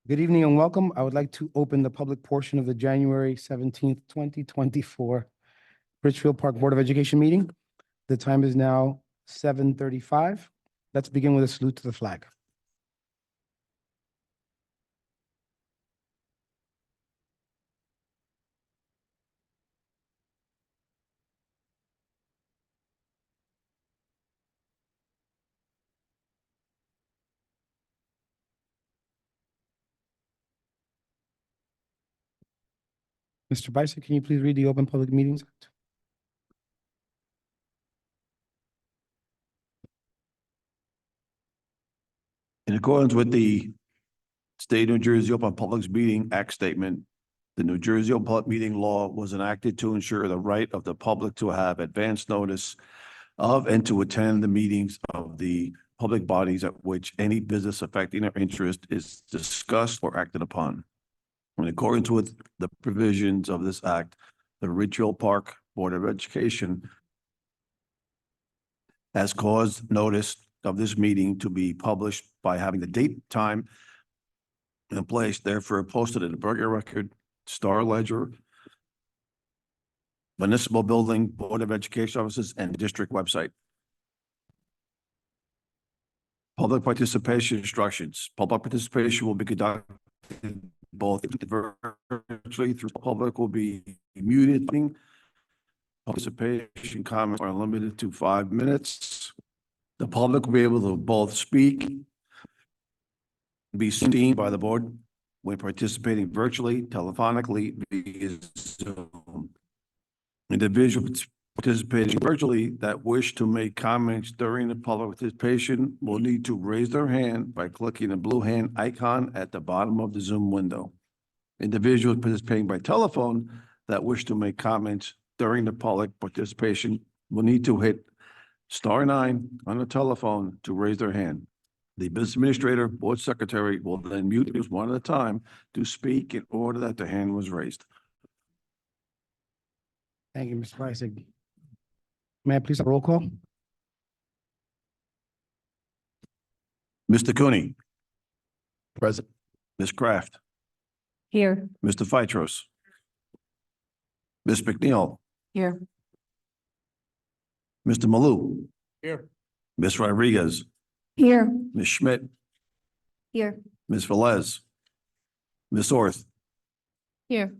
Good evening and welcome. I would like to open the public portion of the January 17th, 2024 Richfield Park Board of Education meeting. The time is now 7:35. Let's begin with a salute to the flag. Mr. Bison, can you please read the Open Public Meetings Act? In accordance with the State of New Jersey Open Public Meeting Act statement, the New Jersey Open Public Meeting Law was enacted to ensure the right of the public to have advance notice of and to attend the meetings of the public bodies at which any business affecting their interest is discussed or acted upon. In accordance with the provisions of this act, the Richfield Park Board of Education has caused notice of this meeting to be published by having the date, time, and place therefore posted in the Burger Record, Star Ledger, Municipal Building, Board of Education offices, and district website. Public participation instructions. Public participation will be conducted both virtually through public will be muted. Participation comments are limited to 5 minutes. The public will be able to both speak, be seen by the board when participating virtually, telephonically, via Zoom. Individuals participating virtually that wish to make comments during the public participation will need to raise their hand by clicking the blue hand icon at the bottom of the Zoom window. Individuals participating by telephone that wish to make comments during the public participation will need to hit *9 on the telephone to raise their hand. The business administrator, board secretary will then mute users one at a time to speak in order that the hand was raised. Thank you, Mr. Bison. May I please have a roll call? Mr. Cooney. Present. Ms. Kraft. Here. Mr. Fitros. Ms. McNeil. Here. Mr. Malou. Here. Ms. Rodriguez. Here. Ms. Schmidt. Here. Ms. Velez. Ms. Orth. Here.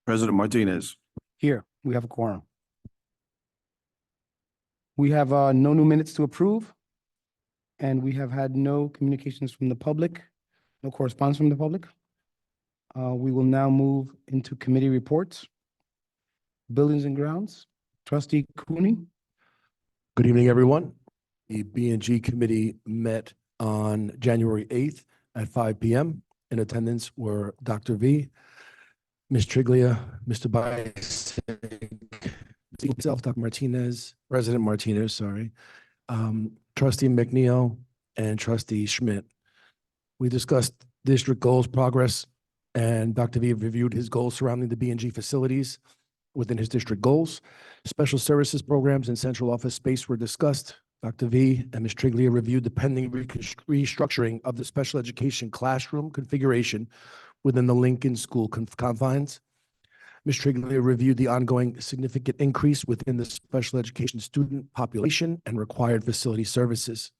President Martinez. Here, we have a quorum. We have no new minutes to approve, and we have had no communications from the public, no correspondence from the public. We will now move into committee reports. Buildings and Grounds, Trustee Cooney. Good evening, everyone. The B&G committee met on January 8th at 5 p.m. In attendance were Dr. V, Ms. Triglia, Mr. Bice, myself, Dr. Martinez, President Martinez, Trustee McNeil, and Trustee Schmidt. We discussed district goals progress, and Dr. V reviewed his goals surrounding the B&G facilities within his district goals. Special services programs and central office space were discussed. Dr. V and Ms. Triglia reviewed the pending restructuring of the special education classroom configuration within the Lincoln School confines. Ms. Triglia reviewed the ongoing significant increase within the special education student population and required facility services.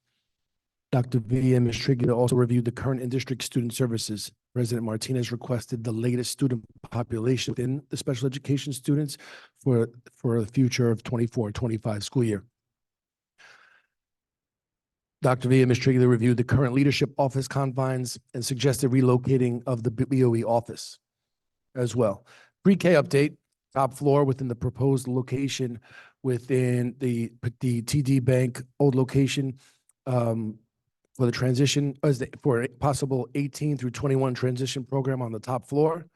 Dr. V and Ms. Triglia also reviewed the current in-district student services. President Martinez requested the latest student population within the special education students for the future of 24-25 school year. Dr. V and Ms. Triglia reviewed the current leadership office confines and suggested relocating of the BOE office as well. Pre-K update, top floor within the proposed location within the TD Bank old location for the transition, for a possible 18 through 21 transition program on the top floor.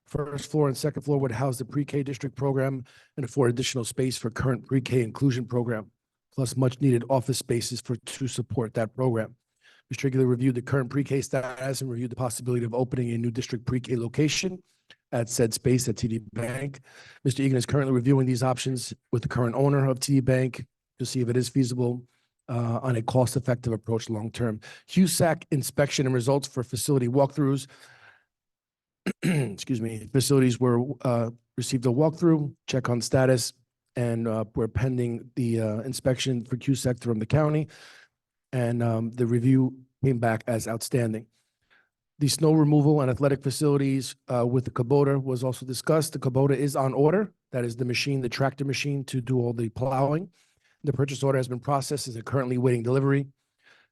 First floor and second floor would house the pre-K district program and afford additional space for current pre-K inclusion program, plus much needed office spaces to support that program. Ms. Triglia reviewed the current pre-K status and reviewed the possibility of opening a new district pre-K location at said space at TD Bank. Mr. Egan is currently reviewing these options with the current owner of TD Bank to see if it is feasible. on a cost-effective approach long-term. HUSAC inspection and results for facility walkthroughs. Excuse me, facilities were received a walkthrough, check on status, and we're pending the inspection for QSEC from the county. And the review came back as outstanding. The snow removal and athletic facilities with the Kubota was also discussed. The Kubota is on order. That is the machine, the tractor machine to do all the plowing. The purchase order has been processed and is currently waiting delivery.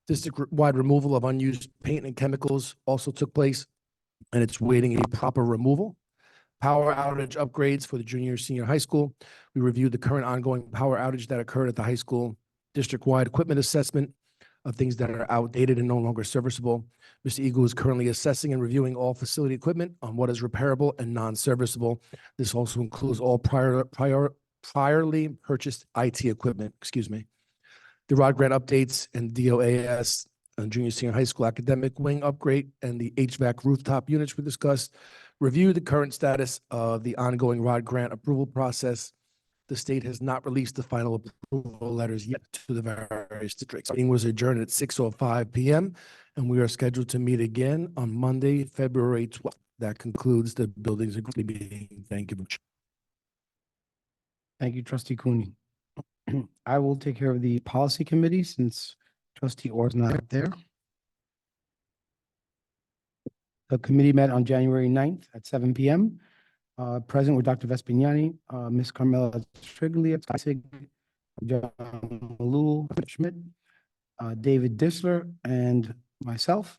District-wide removal of unused paint and chemicals also took place, and it's waiting a proper removal. Power outage upgrades for the junior, senior high school. We reviewed the current ongoing power outage that occurred at the high school. District-wide equipment assessment of things that are outdated and no longer serviceable. Mr. Eagle is currently assessing and reviewing all facility equipment on what is repairable and non-serviceable. This also includes all priorly purchased IT equipment, excuse me. The ROD grant updates and DOAS junior, senior high school academic wing upgrade and the HVAC rooftop units were discussed. Review the current status of the ongoing ROD grant approval process. The state has not released the final approval letters yet to the various districts. Meeting was adjourned at 6:05 p.m. and we are scheduled to meet again on Monday, February 12th. That concludes the buildings and grounds meeting. Thank you much. Thank you, trustee Cooney. I will take care of the policy committee since trustee Orr is not there. The committee met on January 9th at 7 p.m. Present were Dr. Vespignani, Ms. Carmela Triglia, John Malul Schmidt, David Disler, and myself.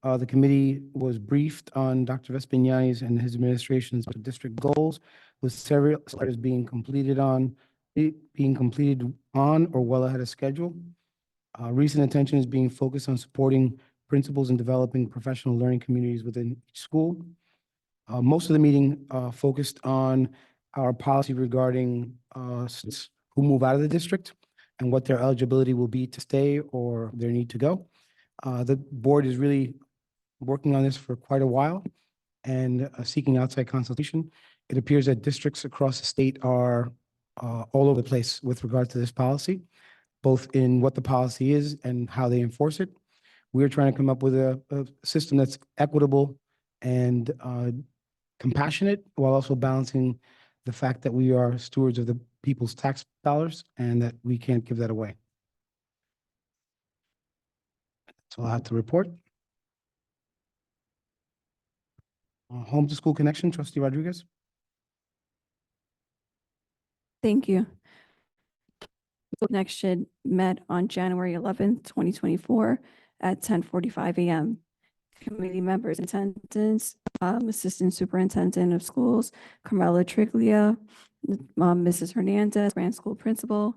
The committee was briefed on Dr. Vespignani's and his administration's district goals, with several letters being completed on or well ahead of schedule. Recent attention is being focused on supporting principals and developing professional learning communities within each school. Most of the meeting focused on our policy regarding students who move out of the district and what their eligibility will be to stay or their need to go. The board is really working on this for quite a while and seeking outside consultation. It appears that districts across the state are all over the place with regard to this policy, both in what the policy is and how they enforce it. We're trying to come up with a system that's equitable and compassionate, while also balancing the fact that we are stewards of the people's tax dollars and that we can't give that away. That's all I have to report. Home to school connection, trustee Rodriguez. Thank you. Connection met on January 11th, 2024 at 10:45 a.m. Committee members in attendance, Assistant Superintendent of Schools, Carmela Triglia, Mrs. Hernandez, Grand School Principal,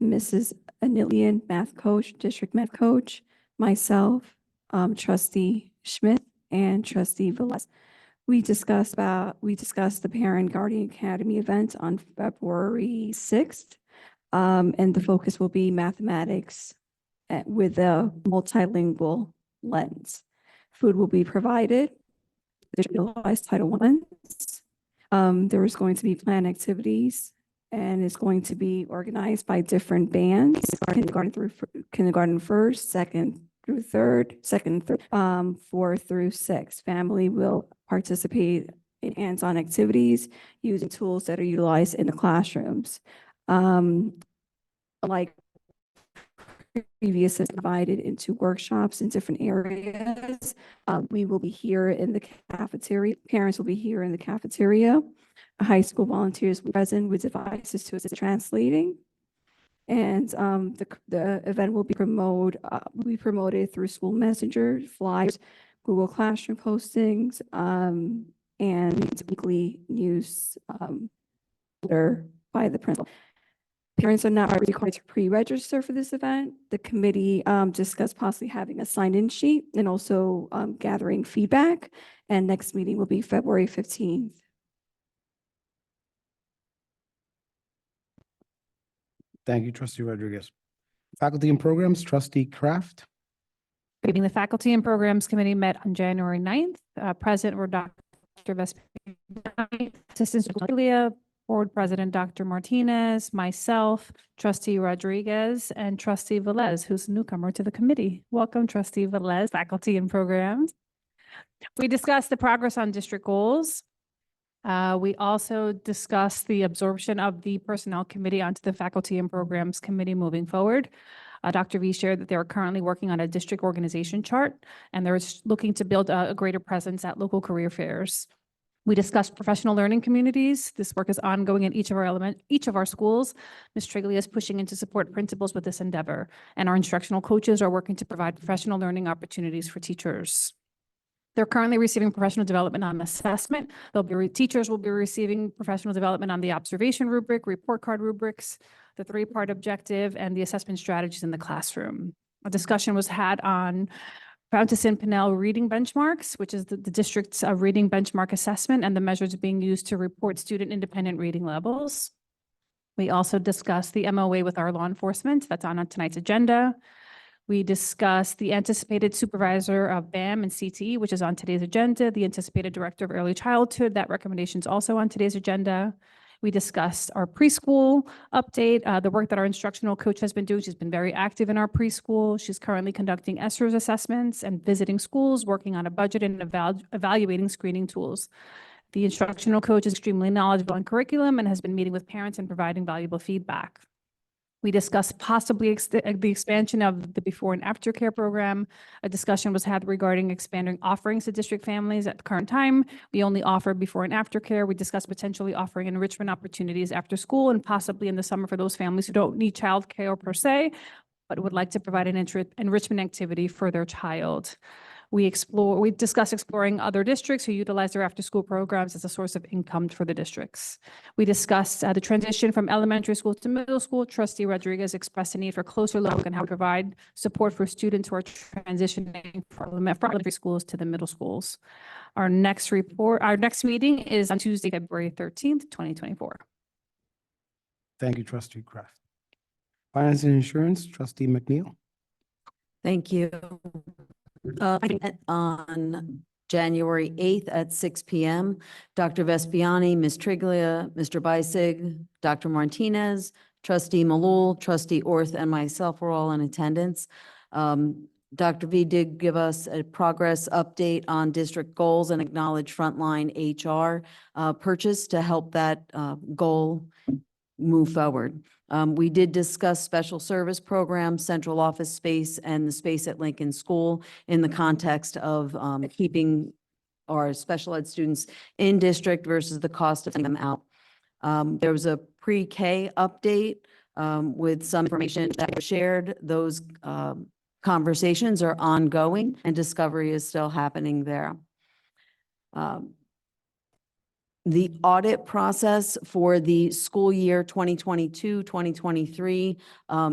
Mrs. Anilian, Math Coach, District Math Coach, myself, Trustee Schmidt, and Trustee Velez. We discussed the Parent Guardian Academy event on February 6th, and the focus will be mathematics with a multilingual lens. Food will be provided. There's utilized Title I. There is going to be planned activities, and it's going to be organized by different bands: kindergarten first, second through third, fourth through sixth. Family will participate in hands-on activities using tools that are utilized in the classrooms. Like previous is divided into workshops in different areas. We will be here in the cafeteria. Parents will be here in the cafeteria. High school volunteers will be present with devices to assist translating. And the event will be promoted through school messenger, flyers, Google Classroom postings, and weekly news letter by the principal. Parents are not required to pre-register for this event. The committee discussed possibly having a sign-in sheet and also gathering feedback. And next meeting will be February 15th. Thank you, trustee Rodriguez. Faculty and programs, trustee Kraft. Good evening. The Faculty and Programs Committee met on January 9th. Present were Dr. Vespignani, Assistant Superintendent, Board President Dr. Martinez, myself, Trustee Rodriguez, and Trustee Velez, who's a newcomer to the committee. Welcome, Trustee Velez, Faculty and Programs. We discussed the progress on district goals. We also discussed the absorption of the Personnel Committee onto the Faculty and Programs Committee moving forward. Dr. V shared that they are currently working on a district organization chart, and they're looking to build a greater presence at local career fairs. We discussed professional learning communities. This work is ongoing in each of our schools. Ms. Triglia is pushing in to support principals with this endeavor, and our instructional coaches are working to provide professional learning opportunities for teachers. They're currently receiving professional development on assessment. Teachers will be receiving professional development on the observation rubric, report card rubrics, the three-part objective, and the assessment strategies in the classroom. A discussion was had on Fountas and Pinnell reading benchmarks, which is the district's reading benchmark assessment and the measures being used to report student independent reading levels. We also discussed the MOA with our law enforcement. That's on tonight's agenda. We discussed the anticipated supervisor of BAM and CTE, which is on today's agenda, the anticipated director of early childhood. That recommendation is also on today's agenda. We discussed our preschool update, the work that our instructional coach has been doing. She's been very active in our preschool. She's currently conducting ESSERS assessments and visiting schools, working on a budget and evaluating screening tools. The instructional coach is extremely knowledgeable in curriculum and has been meeting with parents and providing valuable feedback. We discussed possibly the expansion of the before and after care program. A discussion was had regarding expanding offerings to district families. At the current time, we only offer before and after care. We discussed potentially offering enrichment opportunities after school and possibly in the summer for those families who don't need childcare per se, but would like to provide an enrichment activity for their child. We discussed exploring other districts who utilize their after-school programs as a source of income for the districts. We discussed the transition from elementary school to middle school. Trustee Rodriguez expressed a need for closer look on how to provide support for students who are transitioning from elementary schools to the middle schools. Our next meeting is on Tuesday, February 13th, 2024. Thank you, Trustee Kraft. Finance and Insurance, Trustee McNeil. Thank you. On January 8th at 6 p.m., Dr. Vespiani, Ms. Triglia, Mr. Beisig, Dr. Martinez, Trustee Malul, Trustee Orth, and myself were all in attendance. Dr. V did give us a progress update on district goals and acknowledge frontline HR purchase to help that goal move forward. We did discuss special service programs, central office space, and the space at Lincoln School in the context of keeping our special ed students in district versus the cost of sending them out. There was a pre-K update with some information that was shared. Those conversations are ongoing and discovery is still happening there. The audit process for the school year 2022-2023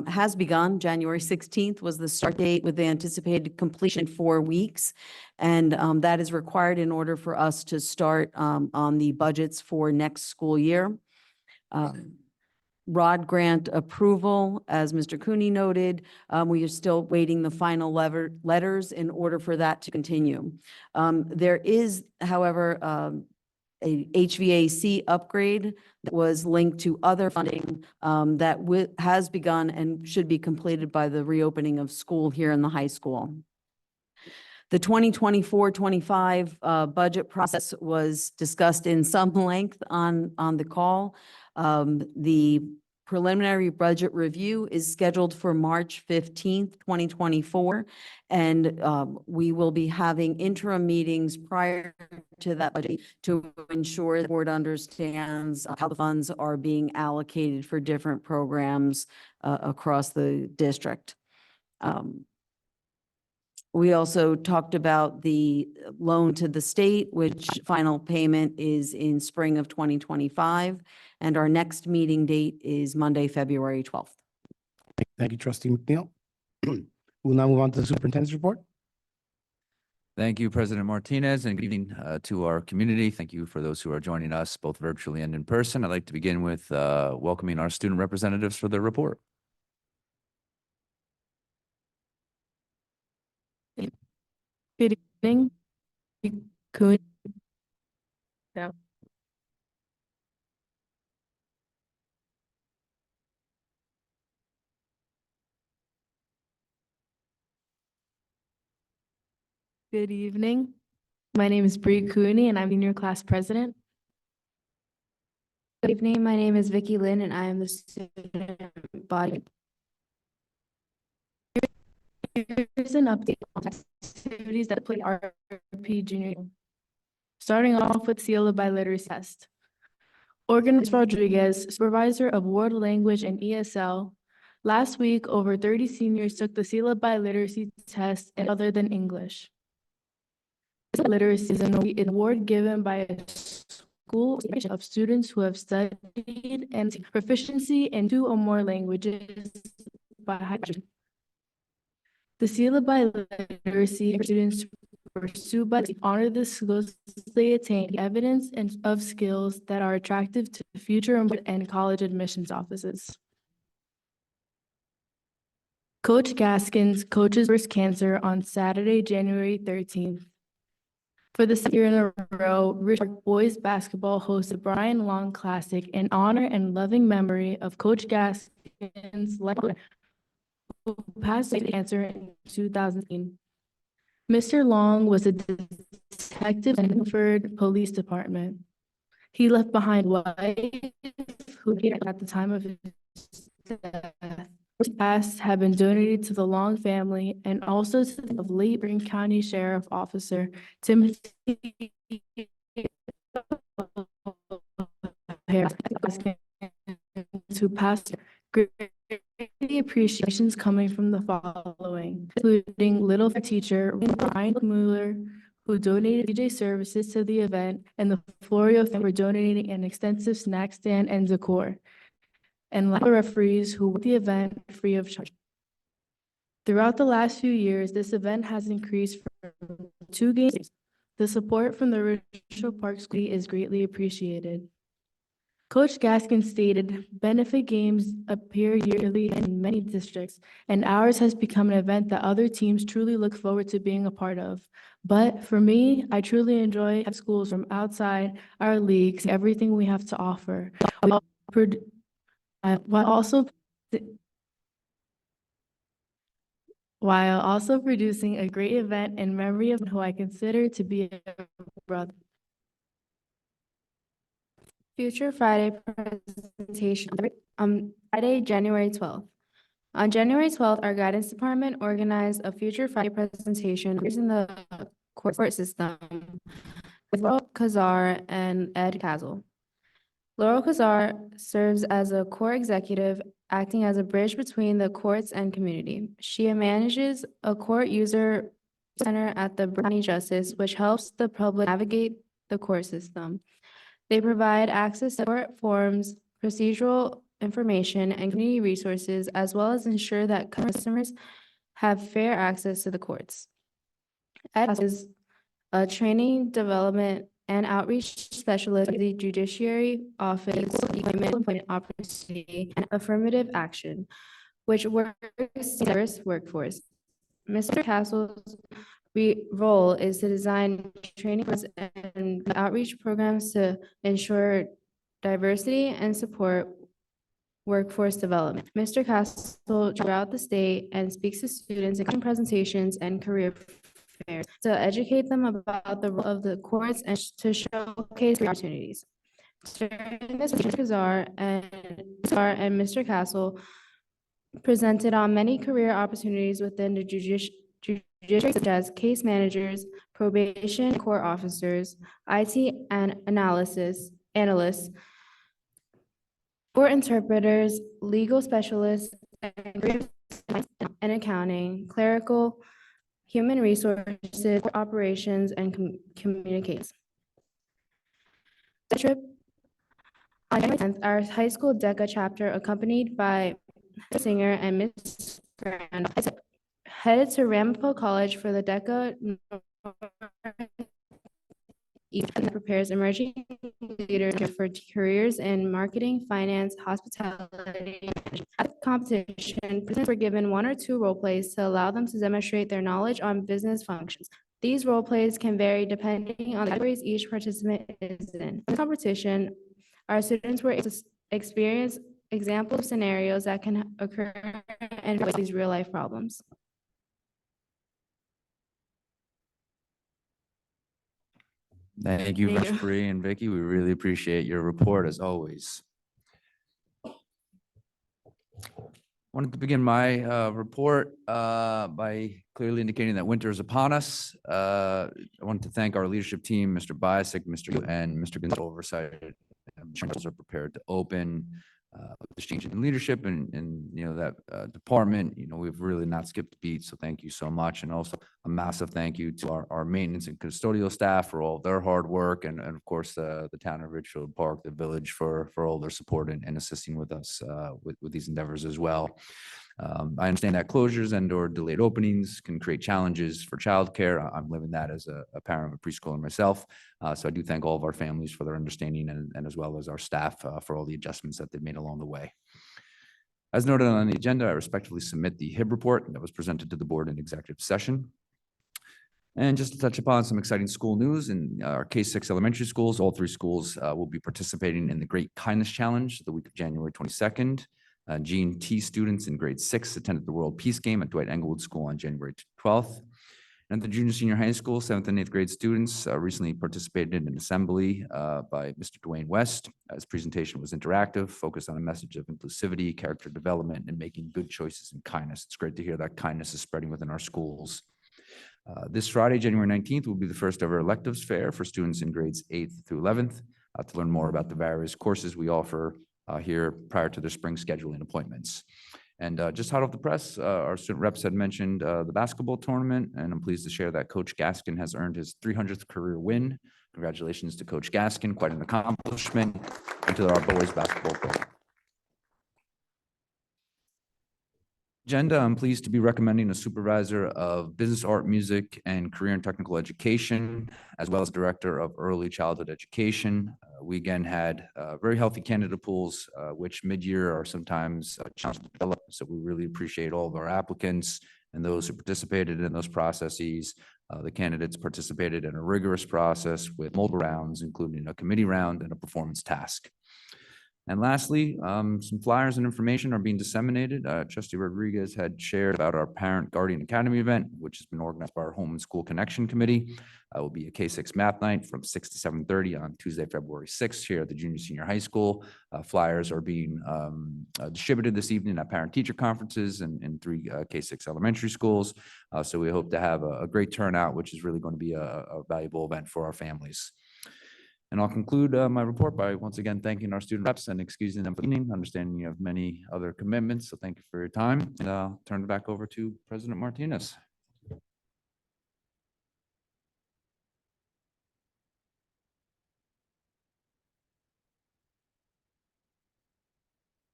has begun. January 16th was the start date with the anticipated completion in 4 weeks. And that is required in order for us to start on the budgets for next school year. ROD grant approval, as Mr. Cooney noted, we are still waiting the final letters in order for that to continue. There is, however, a HVAC upgrade that was linked to other funding that has begun and should be completed by the reopening of school here in the high school. The 2024-25 budget process was discussed in some length on the call. The preliminary budget review is scheduled for March 15th, 2024, and we will be having interim meetings prior to that budget to ensure the board understands how the funds are being allocated for different programs across the district. We also talked about the loan to the state, which final payment is in spring of 2025. And our next meeting date is Monday, February 12th. Thank you, Trustee McNeil. We'll now move on to the superintendent's report. Thank you, President Martinez, and good evening to our community. Thank you for those who are joining us both virtually and in person. I'd like to begin with welcoming our student representatives for their report. Good evening. Could Good evening. My name is Bree Cooney and I'm senior class president. Good evening, my name is Vicky Lynn and I am the student body. Here's an update on activities that play RP junior year. Starting off with Seal of Biliteracy test. Organizer Rodriguez, supervisor of world language and ESL. Last week, over 30 seniors took the Seal of Biliteracy test and other than English. Literacy is an award given by a school of students who have studied and proficiency in 2 or more languages by high. The Seal of Biliteracy students pursue but honor the skills they attain, evidence and of skills that are attractive to future and college admissions offices. Coach Gaskins coaches versus cancer on Saturday, January 13th. For the second year in a row, Richard Boys Basketball hosts the Brian Long Classic in honor and loving memory of Coach Gaskins, who passed away from cancer in 2018. Mr. Long was a detective in the Milford Police Department. He left behind a wife who at the time of his death. His past have been donated to the Long family and also to the late Greene County Sheriff Officer Timothy who passed. Great appreciations coming from the following, including little teacher Ryan Mueller, who donated DJ services to the event, and the Florio family for donating an extensive snack stand and decor, and referees who worked the event free of charge. Throughout the last few years, this event has increased from 2 games. The support from the Richard Park School is greatly appreciated. Coach Gaskin stated, benefit games appear yearly in many districts, and ours has become an event that other teams truly look forward to being a part of. But for me, I truly enjoy schools from outside our leagues, everything we have to offer, while also producing a great event in memory of who I consider to be a brother. Future Friday presentation, Friday, January 12th. On January 12th, our guidance department organized a Future Friday presentation using the court system with Laurel Kazar and Ed Kazel. Laurel Kazar serves as a court executive, acting as a bridge between the courts and community. She manages a court user center at the County Justice, which helps the public navigate the court system. They provide access to court forms, procedural information, and community resources, as well as ensure that customers have fair access to the courts. Ed is a training, development, and outreach specialist at the Judiciary Office, Employment Opportunity, and Affirmative Action, which works in diverse workforce. Mr. Castle's role is to design training and outreach programs to ensure diversity and support workforce development. Mr. Castle throughout the state and speaks to students in presentations and career fairs to educate them about the role of the courts and to showcase opportunities. During this, Mr. Kazar and Mr. Castle presented on many career opportunities within the judiciary, such as case managers, probation, court officers, IT and analysts, court interpreters, legal specialists, and accounting, clerical, human resources, operations, and communications. The trip on January 10th, our high school DECA chapter, accompanied by Singer and Miss Grand, headed to Ramapo College for the DECA that prepares emerging leaders for careers in marketing, finance, hospitality. At the competition, participants were given 1 or 2 role plays to allow them to demonstrate their knowledge on business functions. These role plays can vary depending on the categories each participant is in. In the competition, our students were able to experience example scenarios that can occur and these real-life problems. Thank you, Thank you. Vice Bree and Vicky. We really appreciate your report as always. Wanted to begin my report by clearly indicating that winter is upon us. I want to thank our leadership team, Mr. Biasek, Mr. Yu, and Mr. Gonzalez oversight. Are prepared to open this change in leadership and that department. We've really not skipped a beat. So thank you so much. And also a massive thank you to our maintenance and custodial staff for all their hard work. And of course, the town of Richfield Park, the village for all their support and assisting with us with these endeavors as well. I understand that closures and or delayed openings can create challenges for childcare. I'm living that as a parent of a preschooler myself. So I do thank all of our families for their understanding and as well as our staff for all the adjustments that they've made along the way. As noted on the agenda, I respectfully submit the HIB report that was presented to the board in executive session. And just to touch upon some exciting school news in our K-6 elementary schools, all three schools will be participating in the Great Kindness Challenge the week of January 22nd. G&T students in grade 6 attended the World Peace Game at Dwight Englewood School on January 12th. And the junior senior high school 7th and 8th grade students recently participated in an assembly by Mr. Dwayne West. His presentation was interactive, focused on a message of inclusivity, character development, and making good choices and kindness. It's great to hear that kindness is spreading within our schools. This Friday, January 19th, will be the first ever electives fair for students in grades 8th through 11th to learn more about the various courses we offer here prior to their spring scheduling appointments. And just hot off the press, our student reps had mentioned the basketball tournament, and I'm pleased to share that Coach Gaskin has earned his 300th career win. Congratulations to Coach Gaskin, quite an accomplishment, and to our boys basketball program. Agenda, I'm pleased to be recommending a supervisor of business, art, music, and career and technical education, as well as director of early childhood education. We again had very healthy candidate pools, which mid-year are sometimes challenging to develop. So we really appreciate all of our applicants and those who participated in those processes. The candidates participated in a rigorous process with multiple rounds, including a committee round and a performance task. And lastly, some flyers and information are being disseminated. Trustee Rodriguez had shared about our Parent Guardian Academy event, which has been organized by our Home and School Connection Committee. It will be a K-6 math night from 6 to 7:30 on Tuesday, February 6th here at the junior senior high school. Flyers are being distributed this evening at parent-teacher conferences in 3 K-6 elementary schools. So we hope to have a great turnout, which is really going to be a valuable event for our families. And I'll conclude my report by once again thanking our student reps and excusing them for the evening, understanding you have many other commitments. So thank you for your time. And I'll turn it back over to President Martinez.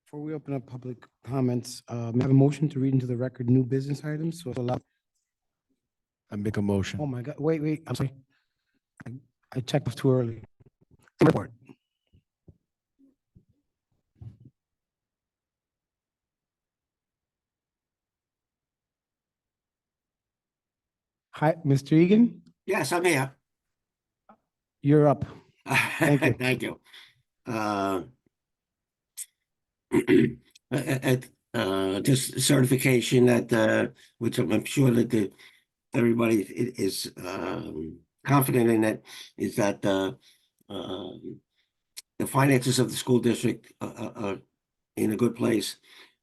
Before we open up public comments, may I have a motion to read into the record new business items? So allow. I make a motion. Oh my God, wait, I'm sorry. I checked off too early. Report. Hi, Mr. Egan, Yes, I'm here. you're up. Thank you. Thank you. Just certification that, which I'm sure that everybody is confident in it, is that the finances of the school district are in a good place,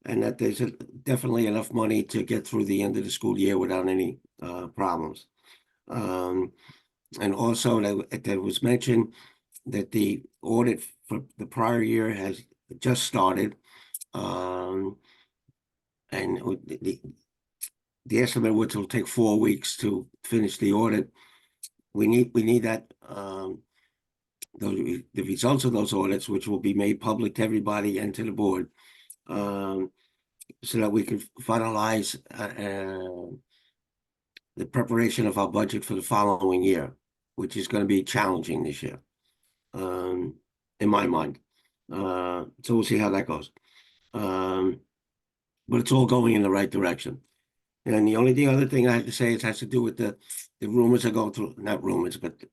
and that there's definitely enough money to get through the end of the school year without any problems. And also that was mentioned that the audit for the prior year has just started. And the estimate which will take 4 weeks to finish the audit. We need that the results of those audits, which will be made public to everybody and to the board, so that we can finalize the preparation of our budget for the following year, which is going to be challenging this year, in my mind. So we'll see how that goes. But it's all going in the right direction. And the other thing I have to say, it has to do with the rumors that go through, not rumors, but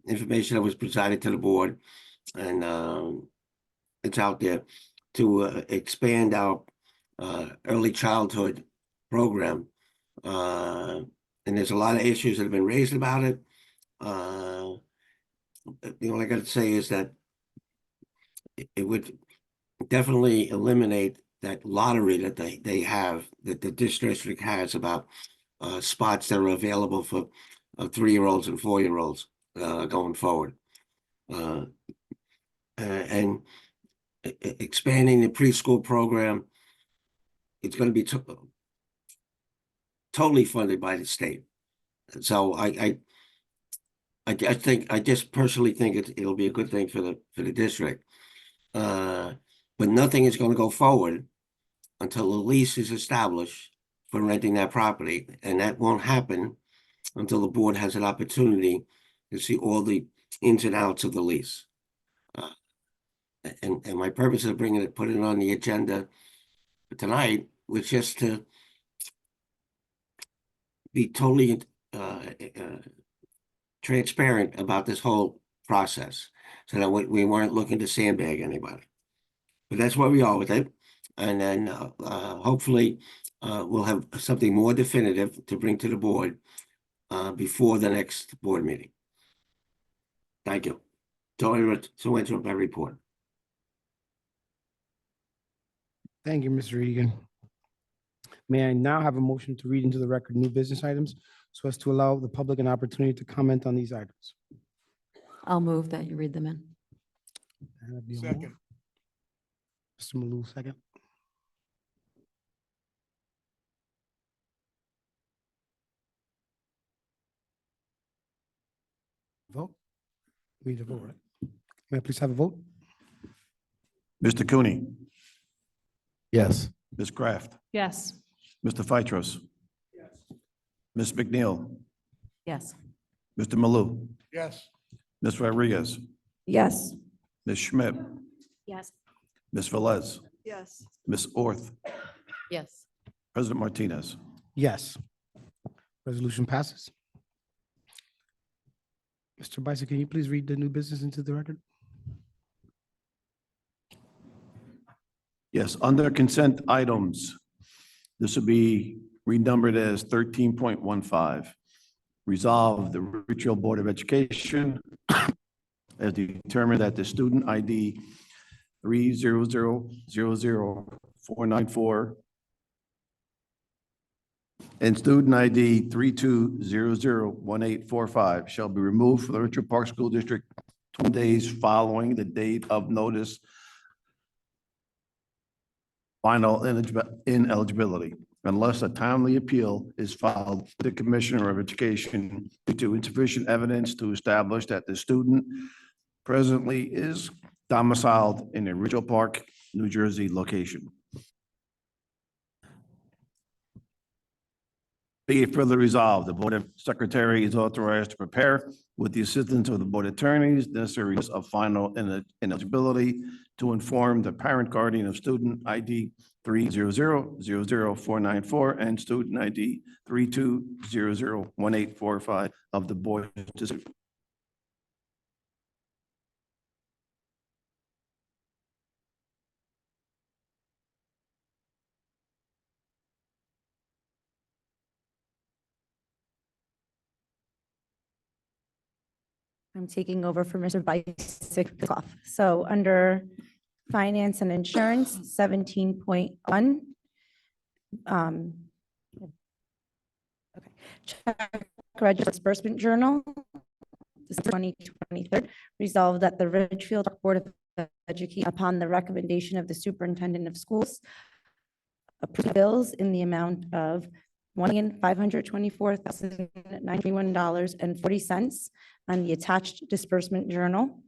information that was presented to the board, and it's out there to expand our early childhood program. And there's a lot of issues that have been raised about it. all I gotta say is that it would definitely eliminate that lottery that they have, that the district has about spots that are available for 3-year-olds and 4-year-olds going forward. And expanding the preschool program, it's going to be totally funded by the state. So I just personally think it'll be a good thing for the district. But nothing is going to go forward until a lease is established for renting that property, and that won't happen until the board has an opportunity to see all the ins and outs of the lease. And my purpose of putting it on the agenda tonight was just to be totally transparent about this whole process, so that we weren't looking to sandbag anybody. But that's where we are with it. And then hopefully we'll have something more definitive to bring to the board before the next board meeting. Thank you. So enter my report. Thank you, Mr. Egan. May I now have a motion to read into the record new business items so as to allow the public an opportunity to comment on these items? I'll move that you read them in. That'd be a move. Mr. Malou, second. Vote? We need to vote, right? May I please have a vote? Mr. Cooney, Yes. Ms. Kraft, Yes. Mr. Phytros. Ms. McNeil, Yes. Mr. Malou, Yes. Ms. Rodriguez, Yes. Ms. Schmidt, Yes. Ms. Velez, Yes. Ms. Orth, Yes. President Martinez. Yes. Resolution passes. Mr. Bison, can you please read the new business into the record? Yes, under consent items, this will be renumbered as 13.15. Resolve the Richfield Board of Education has determined that the student ID 300000494 and student ID 32001845 shall be removed from the Richfield Park School District 20 days following the date of notice final ineligibility, unless a timely appeal is filed with the Commissioner of Education due to insufficient evidence to establish that the student presently is domiciled in a Ridgeville Park, New Jersey location. Be it further resolved, the Board of Secretary is authorized to prepare, with the assistance of the Board attorneys, necessary list of final ineligibility to inform the parent guardian of student ID 3000494 and student ID 32001845 of the Board of District. I'm taking over for Mr. Bicyckoff. So under finance and insurance, 17.1. Check register disbursement journal, December 2023, resolved that the Ridgefield Board of Education, upon the recommendation of the superintendent of schools, approve bills in the amount of $1,524,091.40 on the attached disbursement journal.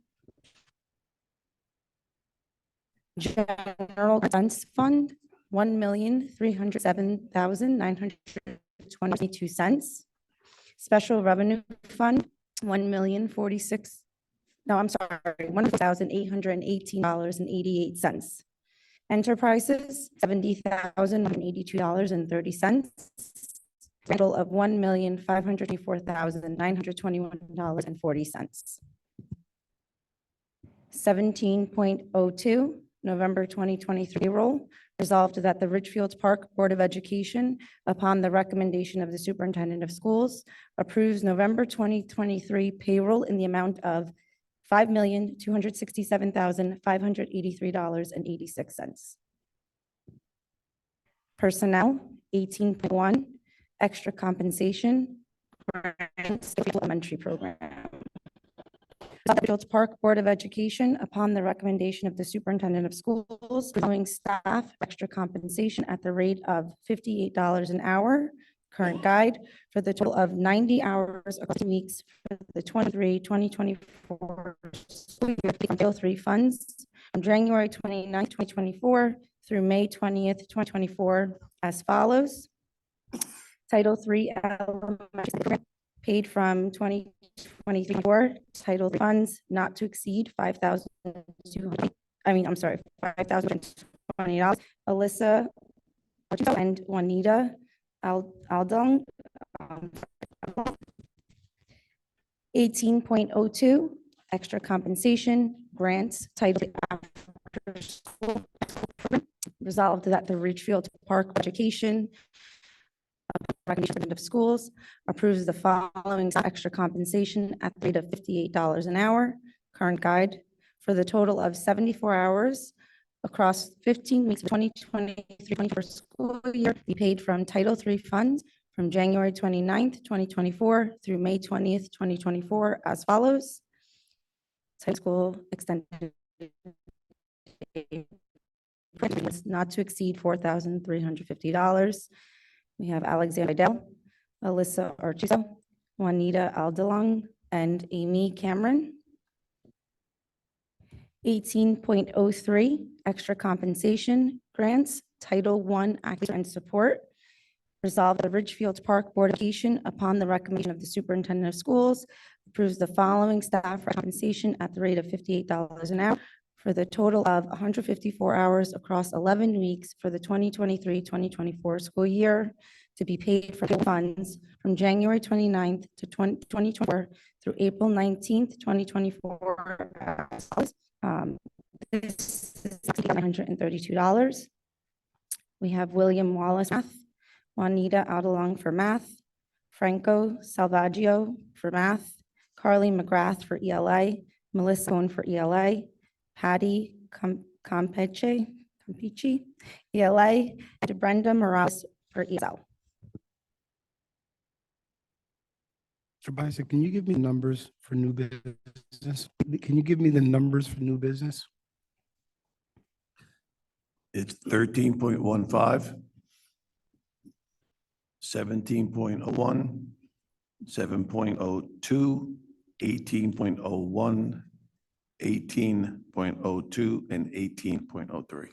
General Defense Fund, $1,307,922. Special Revenue Fund, $1,818.88. Enterprises, $70,182.30. Total of $1,524,921.40. 17.02, November 2023 roll. Resolved that the Ridgefield Park Board of Education, upon the recommendation of the superintendent of schools, approves November 2023 payroll in the amount of $5,267,583.86. Personnel, 18.1, extra compensation, grants, elementary program. Fields Park Board of Education, upon the recommendation of the superintendent of schools, allowing staff extra compensation at the rate of $58 an hour, current guide, for the total of 90 hours across 2 weeks for the 2024 school year, Title III funds from January 29th, 2024 through May 20th, 2024 as follows. Title III elementary program paid from 2024 Title funds not to exceed $5,200. $5,020. Alyssa and Juanita Aldong. 18.02 extra compensation grants titled after school program. Resolved that the Ridgefield Park Education recommendation of schools approves the following extra compensation at the rate of $58 an hour, current guide, for the total of 74 hours across 15 weeks of 2023-24 school year, be paid from Title III funds from January 29th, 2024 through May 20th, 2024 as follows. Title school extended not to exceed $4,350. We have Alexander Dell, Alyssa Archiso, Juanita Aldelong, and Amy Cameron. 18.03 extra compensation grants, Title I access and support. Resolved the Ridgefield Park Board of Education, upon the recommendation of the superintendent of schools, approves the following staff compensation at the rate of $58 an hour for the total of 154 hours across 11 weeks for the 2023-2024 school year, to be paid from funds from January 29th to 2024 through April 19th, 2024. This is $932. We have William Wallace, math, Juanita Adelong for math, Franco Salvaggio for math, Carly McGrath for ELA, Melissa Cohen for ELA, Patty Campeche, ELA, and Brenda Morales for ESL. Mr. Bisick, can you give me numbers for new business? Can you give me the numbers for new business? It's 13.15, 17.01, 7.02, 18.01, 18.02, and 18.03.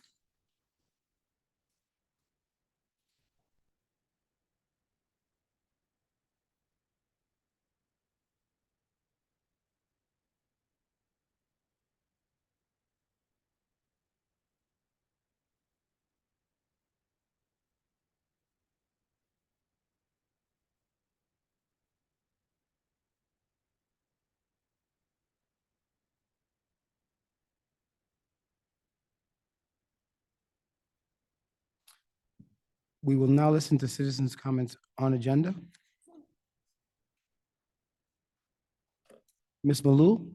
We will now listen to citizens' comments on agenda. Ms. Malou?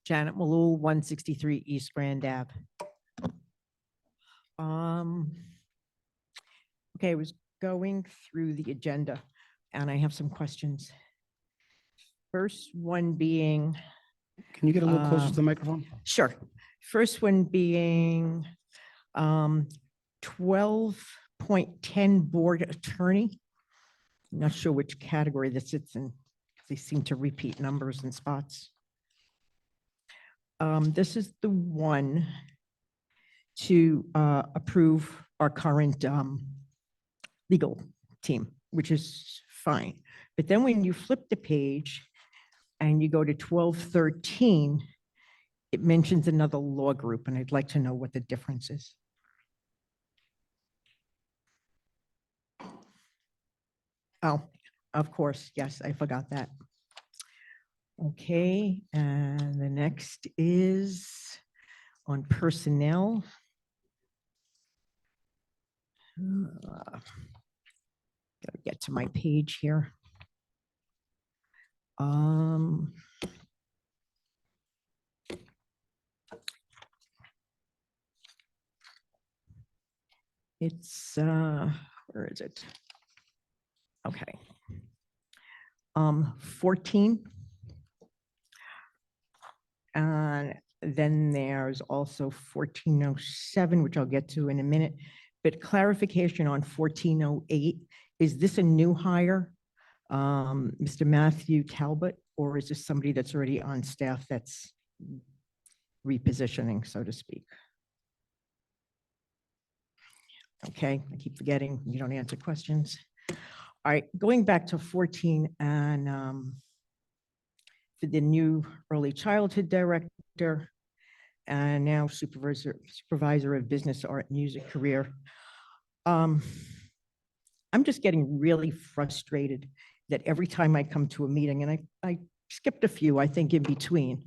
Janet Malul, 163 East Grand Ave. Okay, I was going through the agenda and I have some questions. First one being, Can you get a little closer to the microphone? sure. First one being 12.10 board attorney. I'm not sure which category this sits in, because they seem to repeat numbers and spots. This is the one to approve our current legal team, which is fine. But then when you flip the page and you go to 1213, it mentions another law group, and I'd like to know what the difference is. Oh, Of course, yes, I forgot that. Okay, and the next is on personnel. Gotta get to my page here. It's, where is it? Okay. 14. And then there's also 1407, which I'll get to in a minute. But clarification on 1408, is this a new hire, Mr. Matthew Talbot, or is this somebody that's already on staff that's repositioning, so to speak? Okay, I keep forgetting, you don't answer questions. All right, going back to 14 and for the new early childhood director and now supervisor of business, art, music career. I'm just getting really frustrated that every time I come to a meeting, and I skipped a few, I think in between,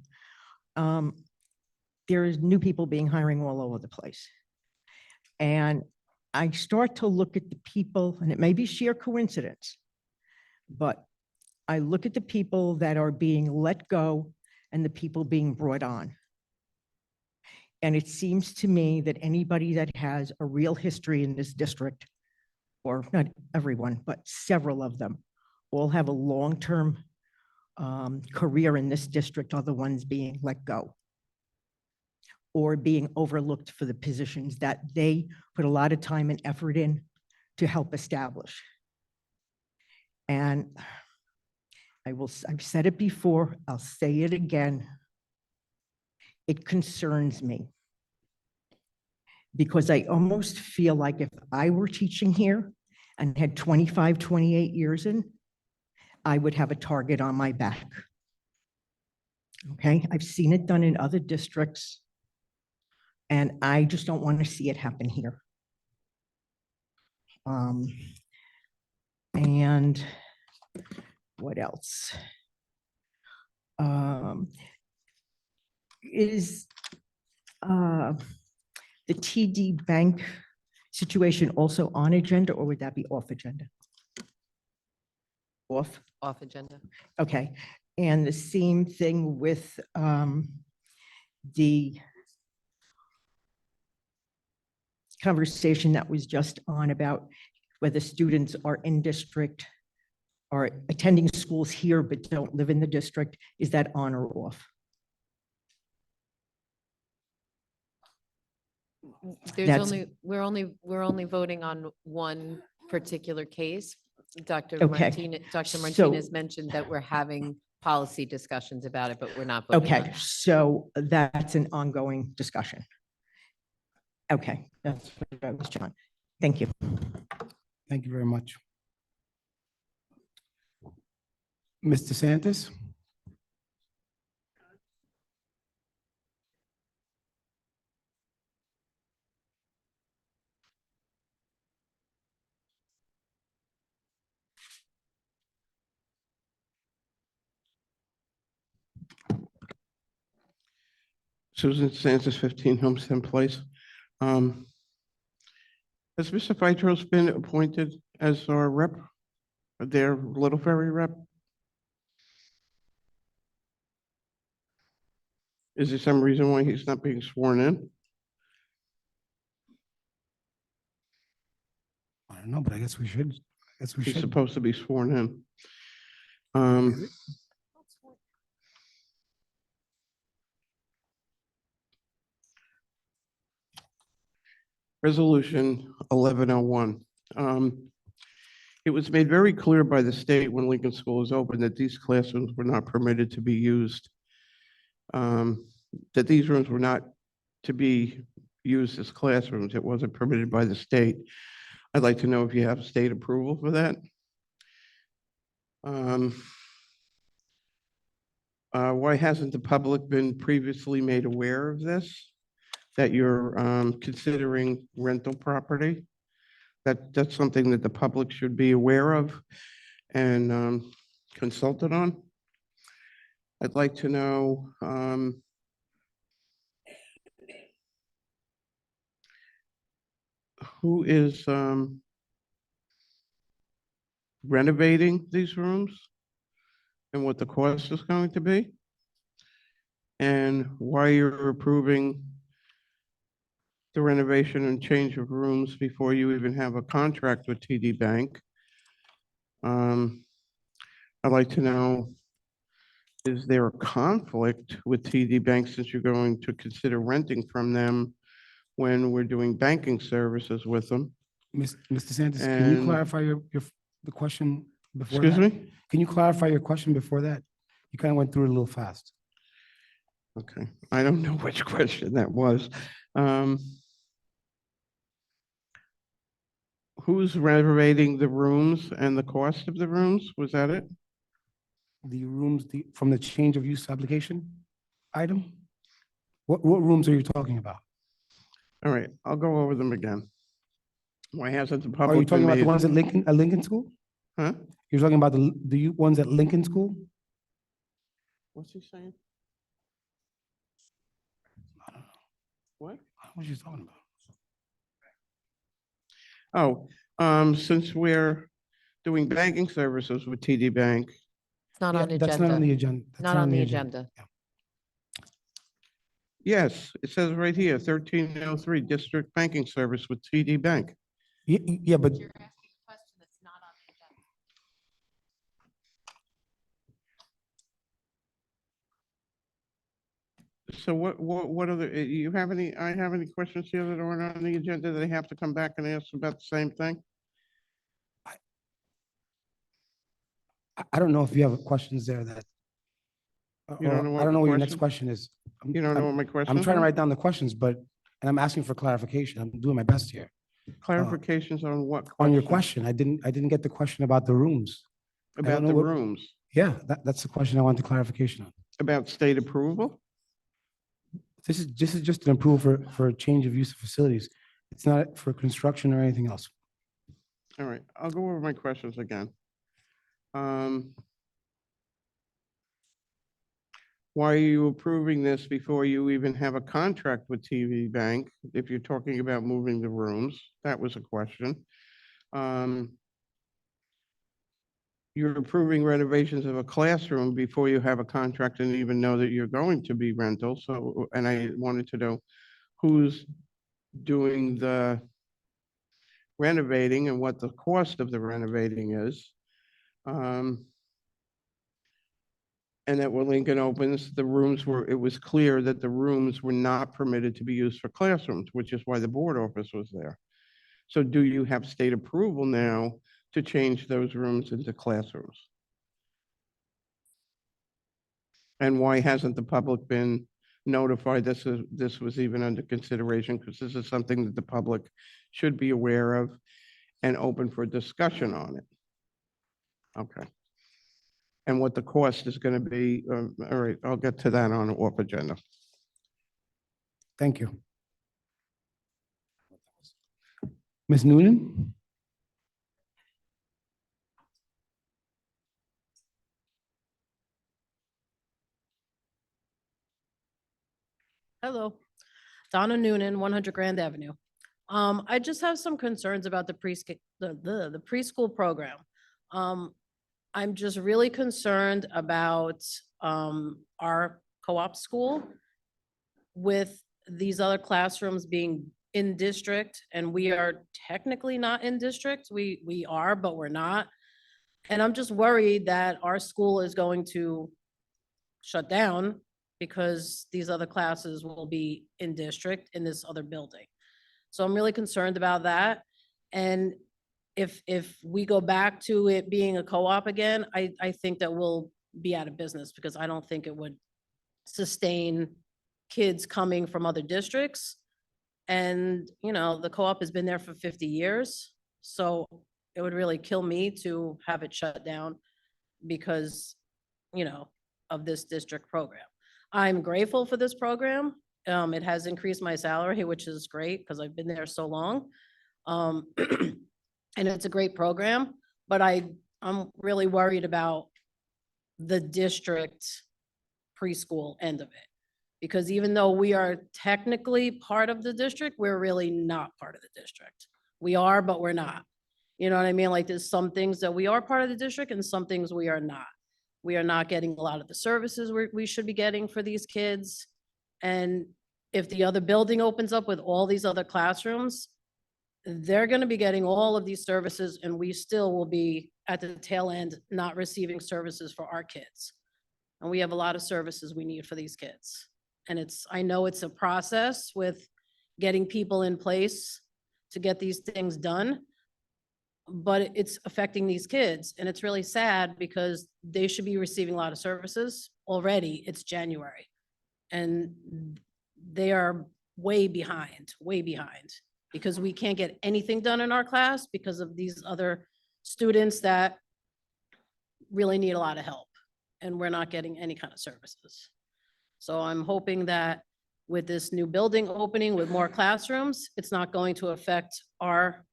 there is new people being hiring all over the place. And I start to look at the people, and it may be sheer coincidence, but I look at the people that are being let go and the people being brought on. And it seems to me that anybody that has a real history in this district, or not everyone, but several of them, all have a long-term career in this district are the ones being let go or being overlooked for the positions that they put a lot of time and effort in to help establish. And I've said it before, I'll say it again. It concerns me because I almost feel like if I were teaching here and had 25, 28 years in, I would have a target on my back. Okay, I've seen it done in other districts, and I just don't want to see it happen here. And what else? Is the TD Bank situation also on agenda, or would that be off agenda? Off? Off agenda. Okay. And the same thing with the conversation that was just on about whether students are in district or attending schools here but don't live in the district. Is that on or off? That's- We're only voting on one particular case. Dr. Okay. Martinez mentioned that we're having policy discussions about it, but we're not voting on Okay, it. so that's an ongoing discussion. Okay, that's what I was trying. Thank you. Thank you very much. Ms. DeSantis? Susan DeSantis, 15 Homestead Place. Has Mr. Vitros been appointed as our rep, their Little Ferry rep? Is there some reason why he's not being sworn in? I don't know, but I guess we should. He's supposed to be sworn in. Resolution 1101. It was made very clear by the state when Lincoln School was open that these classrooms were not permitted to be used. That these rooms were not to be used as classrooms. It wasn't permitted by the state. I'd like to know if you have state approval for that. Why hasn't the public been previously made aware of this? That you're considering rental property? That's something that the public should be aware of. and consulted on. I'd like to know who is renovating these rooms and what the cost is going to be, and why you're approving the renovation and change of rooms before you even have a contract with TD Bank. I'd like to know, is there a conflict with TD Bank since you're going to consider renting from them when we're doing banking services with them? Mr. Santos, can you And- clarify the question before that? Excuse me? Can you clarify your question before that? You kind of went through it a little fast. Okay, I don't know which question that was. Who's renovating the rooms and the cost of the rooms? Was that it? The rooms, from the change of use application item? What rooms are you talking about? All right, I'll go over them again. Why hasn't the Are you public been talking about the made? ones at Lincoln School? Huh? You're talking about the ones at Lincoln School? What's he saying? I don't know. What? What are you talking about? Oh, since we're doing banking services with TD Bank, It's not Yeah, on the that's not on the agenda. agenda. That's Not on the agenda. yes, it says right here, 1303 District Banking Service with TD Bank. Yeah, but So what are the, you have any, I have any questions here that aren't on the agenda? They have to come back and ask about the same thing? I don't know if you have questions there that. You don't or know I what don't the know what your next question- question is. You don't know what my question I'm is? trying to write down the questions, and I'm asking for clarification. I'm doing my best here. Clarifications on what? On your question, I didn't get the question about the rooms. I don't About know the what- rooms, Yeah, that's the question I wanted clarification on. about state approval? This is just an approval for a change of use of facilities. It's not for construction or anything else. All right, I'll go over my questions again. Why are you approving this before you even have a contract with TV Bank? If you're talking about moving the rooms, that was a question. You're approving renovations of a classroom before you have a contract and even know that you're going to be rental. So, and I wanted to know who's doing the renovating and what the cost of the renovating is. And that when Lincoln opens, it was clear that the rooms were not permitted to be used for classrooms, which is why the board office was there. So do you have state approval now to change those rooms into classrooms? And why hasn't the public been notified this was even under consideration? Because this is something that the public should be aware of and open for discussion on it. Okay. And what the cost is going to be. All right, I'll get to that on the off agenda. Thank you. Ms. Noonan? Hello, Donna Noonan, 100 Grand Avenue. I just have some concerns about the preschool program. I'm just really concerned about our co-op school with these other classrooms being in district, and we are technically not in district. We are, but we're not. And I'm just worried that our school is going to shut down because these other classes will be in district in this other building. So I'm really concerned about that. And if we go back to it being a co-op again, I think that we'll be out of business because I don't think it would sustain kids coming from other districts. And, you know, the co-op has been there for 50 years. So it would really kill me to have it shut down because, you know, of this district program. I'm grateful for this program. It has increased my salary, which is great because I've been there so long. And it's a great program, but I I'm really worried about the district preschool end of it. Because even though we are technically part of the district, we're really not part of the district. We are, but we're not. You know what I mean? Like there's some things that we are part of the district and some things we are not. We are not getting a lot of the services we should be getting for these kids. And if the other building opens up with all these other classrooms, they're going to be getting all of these services and we still will be at the tail end not receiving services for our kids. And we have a lot of services we need for these kids. And I know it's a process with getting people in place to get these things done, but it's affecting these kids. And it's really sad because they should be receiving a lot of services already. It's January. And they are way behind, because we can't get anything done in our class because of these other students that really need a lot of help. And we're not getting any kind of services. So I'm hoping that with this new building opening with more classrooms, it's not going to affect our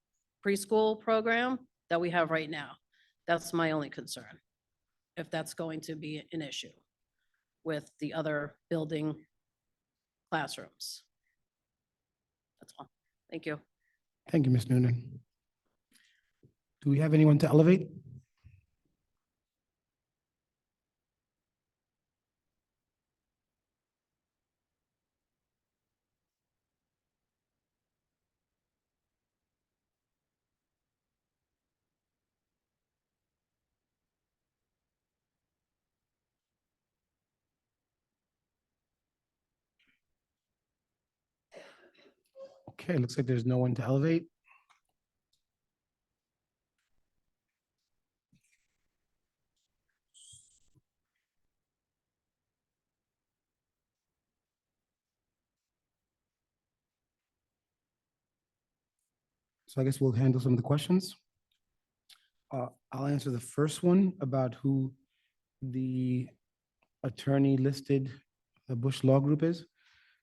preschool program that we have right now. That's my only concern, if that's going to be an issue with the other building classrooms. That's all. Thank you. Thank you, Ms. Noonan. Do we have anyone to elevate? Okay, looks like there's no one to elevate. So I guess we'll handle some of the questions. I'll answer the first one about who the attorney listed the Bush Law Group is.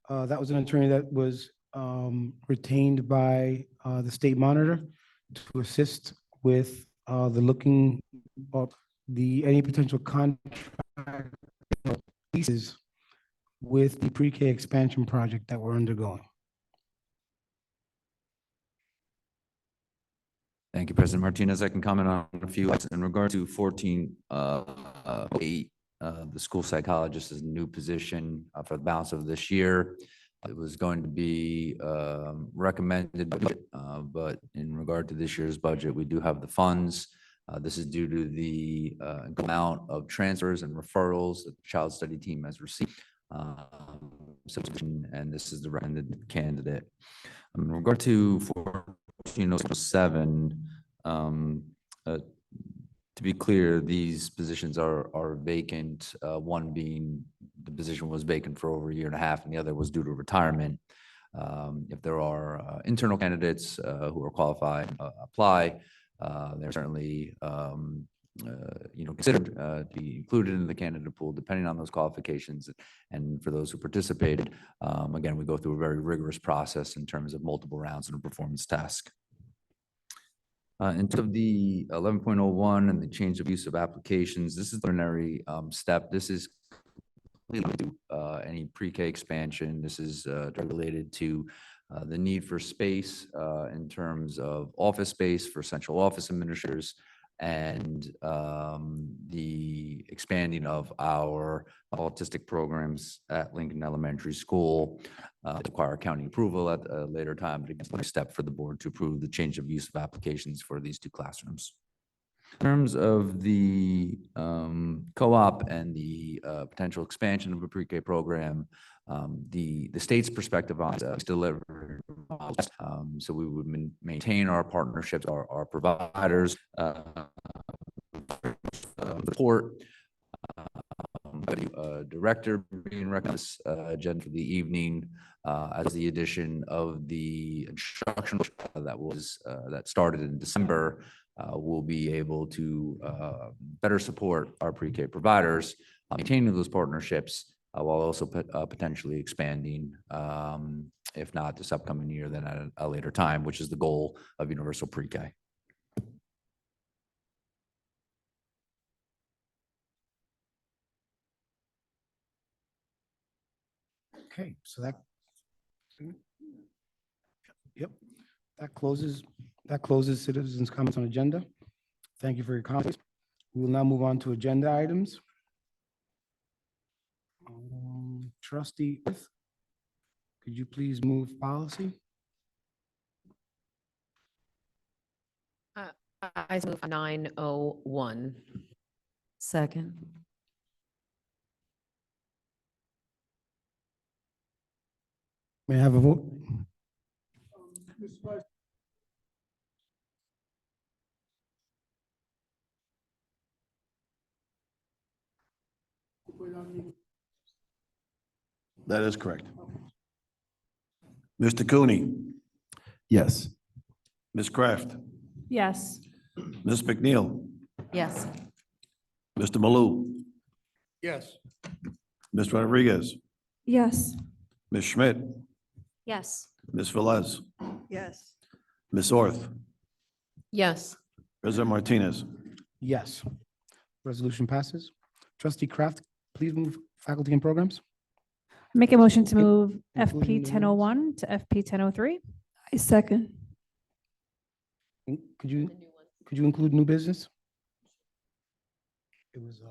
That was an attorney that was retained by the state monitor to assist with the looking of any potential contract pieces with the pre-K expansion project that we're undergoing. Thank you, President Martinez. I can comment on a few. In regard to 14.8, the school psychologist is a new position for the balance of this year. It was going to be recommended, but in regard to this year's budget, we do have the funds. This is due to the amount of transfers and referrals that the child study team has received. And this is the recommended candidate. In regard to 1407, to be clear, these positions are vacant. One being the position was vacant for over a year and a half, and the other was due to retirement. If there are internal candidates who are qualified, apply. They're certainly considered to be included in the candidate pool, depending on those qualifications. And for those who participated, again, we go through a very rigorous process in terms of multiple rounds and a performance task. In terms of the 11.01 and the change of use of applications, this is the preliminary step. This is any pre-K expansion. This is related to the need for space in terms of office space for central office administrators and the expanding of our autistic programs at Lincoln Elementary School. Require county approval at a later time, but it's the next step for the board to approve the change of use of applications for these two classrooms. In terms of the co-op and the potential expansion of a pre-K program, the state's perspective on deliver. So we would maintain our partnerships, our providers, support. Director being recognized agenda for the evening as the addition of the instruction that started in December. We'll be able to better support our pre-K providers, maintaining those partnerships while also potentially expanding, if not this upcoming year, then at a later time, which is the goal of universal pre-K. Okay, so yep, that closes citizens' comments on agenda. Thank you for your comments. We will now move on to agenda items. Trustee, could you please move policy? I move 901. Second. May I have a vote? That is correct. Mr. Cooney, Yes. Ms. Kraft, Yes. Ms. McNeil, Yes. Mr. Malou, Yes. Ms. Rodriguez, Yes. Ms. Schmidt, Yes. Ms. Velez, Yes. Ms. Orth, Yes. President Martinez. Yes. Resolution passes. Trustee Kraft, please move faculty and programs. Make a motion to move Including FP the 1001 to FP 1003. I second. Could you include new business? It was,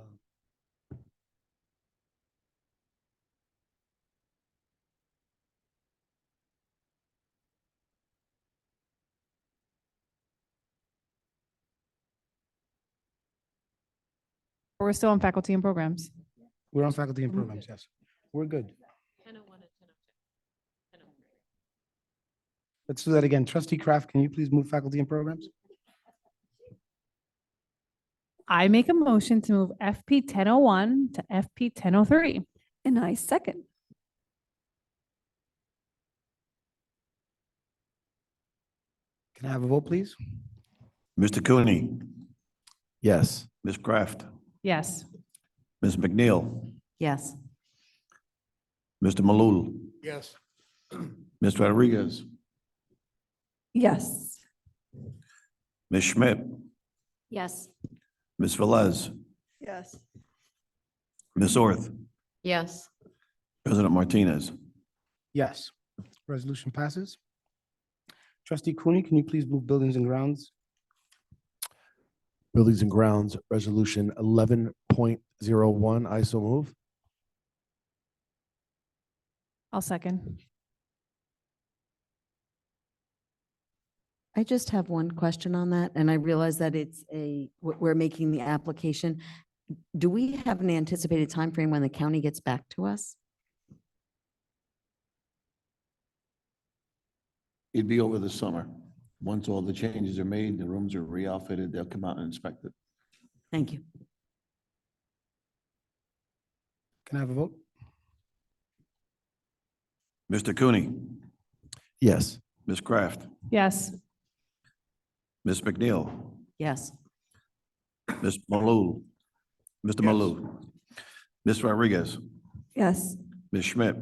We're still on faculty and programs. we're on faculty and programs, yes. We're good. 1001 and 1002. Let's do that again. Trustee Kraft, can you please move faculty and programs? I make a motion to move FP 1001 to FP 1003. And I second. Can I have a vote, please? Mr. Cooney, Yes. Ms. Kraft, Yes. Ms. McNeil, Yes. Mr. Malou, Yes. Ms. Rodriguez, Yes. Ms. Schmidt, Yes. Ms. Velez, Yes. Ms. Orth, Yes. President Martinez. Yes. Resolution passes. Trustee Cooney, can you please move buildings and grounds? Buildings and Grounds, Resolution 11.01. I so move. I'll second. I just have one question on that, and I realize that we're making the application. Do we have an anticipated time frame when the county gets back to us? It'd be over the summer. Once all the changes are made, the rooms are re-outfitted, they'll come out and inspect it. Thank you. Can I have a vote? Mr. Cooney, Yes. Ms. Kraft, Yes. Ms. McNeil, Yes. Ms. Malou, Mr. Yes. Malou, Ms. Rodriguez, Yes. Ms. Schmidt,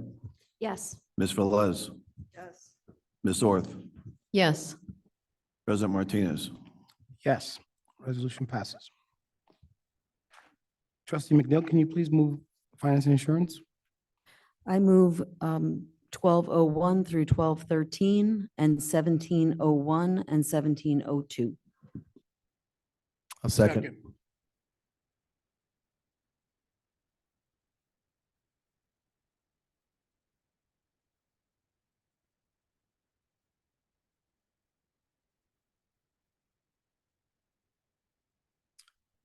Yes. Ms. Velez, Yes. Ms. Orth, Yes. President Martinez. Yes. Resolution passes. Trustee McNeil, can you please move finance and insurance? I move 1201 through 1213 and 1701 and 1702. I'll second.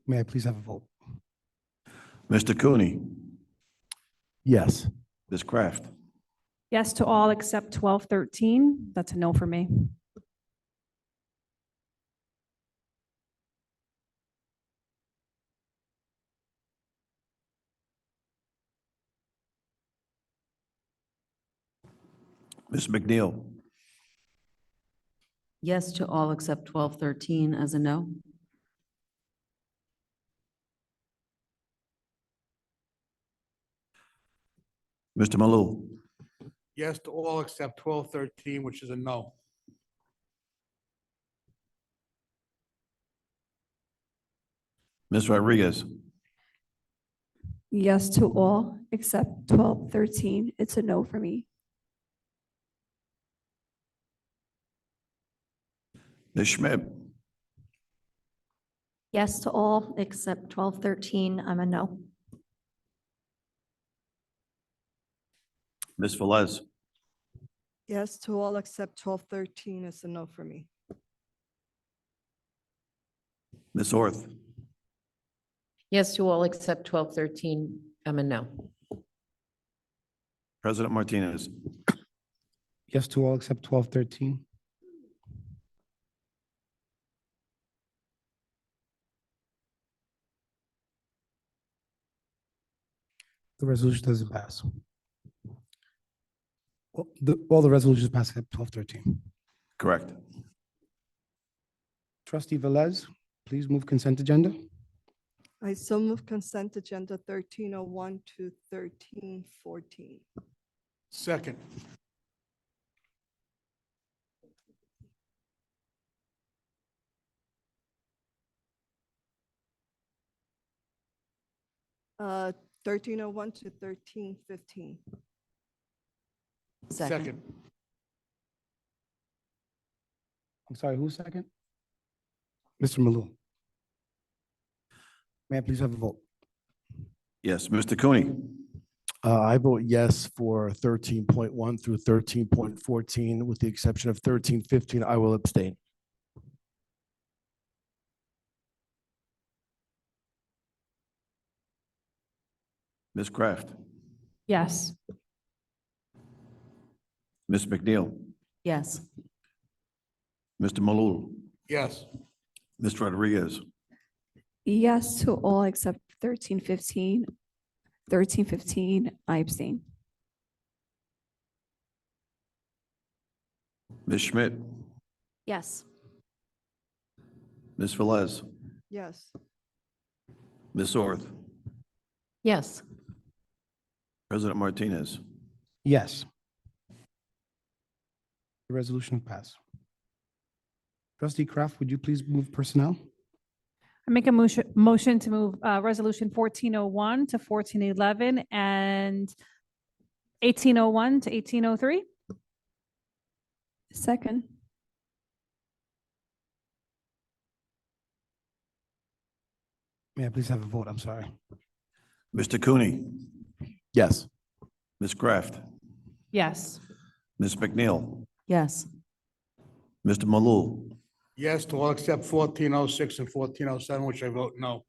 May I please have a vote? Mr. Cooney, Yes. Ms. Kraft, Yes to all except 1213. That's a no for me. Ms. McNeil, Yes to all except 1213 as a no. Mr. Malou, Yes to all except 1213, which is a no. Ms. Rodriguez, Yes to all except 12, 13. It's a no for me. Ms. Schmidt, Yes to all except 12, 13. I'm a no. Ms. Velez, Yes to all except 12, 13 is a no for me. Ms. Orth, Yes to all except 12, 13. I'm a no. President Martinez. Yes to all except 12, 13. The resolution doesn't pass. Well, all the resolutions pass except 12, 13. Correct. Trustee Velez, please move consent agenda. I so move consent agenda 1301 to 1314. Second. Uh, 1301 to 1315. Second. I'm sorry, who's second? Mr. Malou. May I please have a vote? Yes, Mr. Cooney, I vote yes for 13.1 through 13.14, with the exception of 1315. I will abstain. Ms. Kraft, Yes. Ms. McNeil, Yes. Mr. Malul, Yes. Ms. Rodriguez, Yes to all except 13, 15. 13, 15, I abstain. Ms. Schmidt, Yes. Ms. Velez, Yes. Ms. Orth, Yes. President Martinez. Yes. The resolution pass. Trustee Kraft, would you please move personnel? I make a motion to move resolution 1401 to 1411 and 1801 to 1803. Second. May I please have a vote? I'm sorry. Mr. Cooney, Yes. Ms. Kraft, Yes. Ms. McNeil, Yes. Mr. Malul, Yes to all except 1406 and 1407, which I vote no.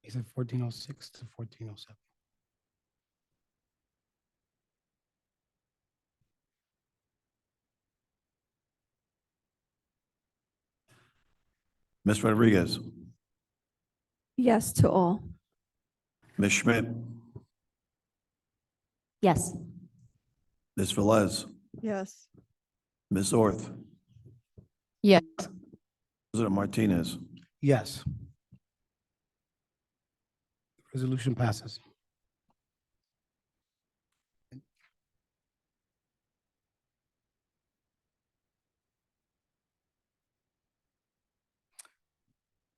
He said 1406 to 1407. Ms. Rodriguez, Yes to all. Ms. Schmidt, Yes. Ms. Velez, Yes. Ms. Orth, Yes. President Martinez. Yes. Resolution passes.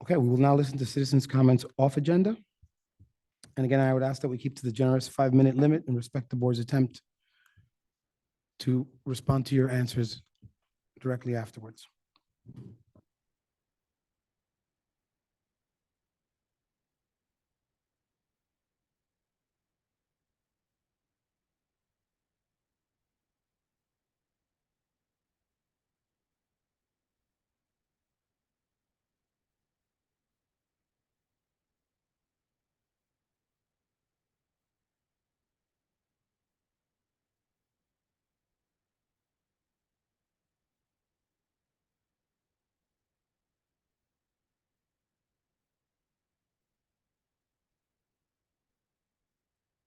Okay, we will now listen to citizens' comments off agenda. And again, I would ask that we keep to the generous 5-minute limit and respect the board's attempt to respond to your answers directly afterwards.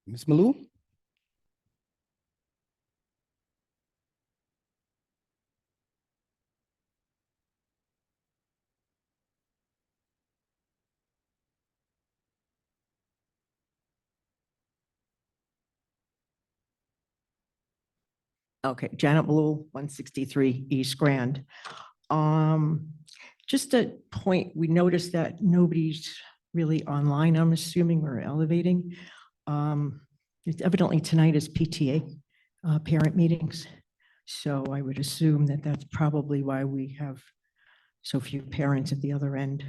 Ms. Malou? Okay, Janet Malul, 163 East Grand. Just a point, we noticed that nobody's really online, I'm assuming, or elevating. It's evidently tonight is PTA, parent meetings. So I would assume that that's probably why we have so few parents at the other end.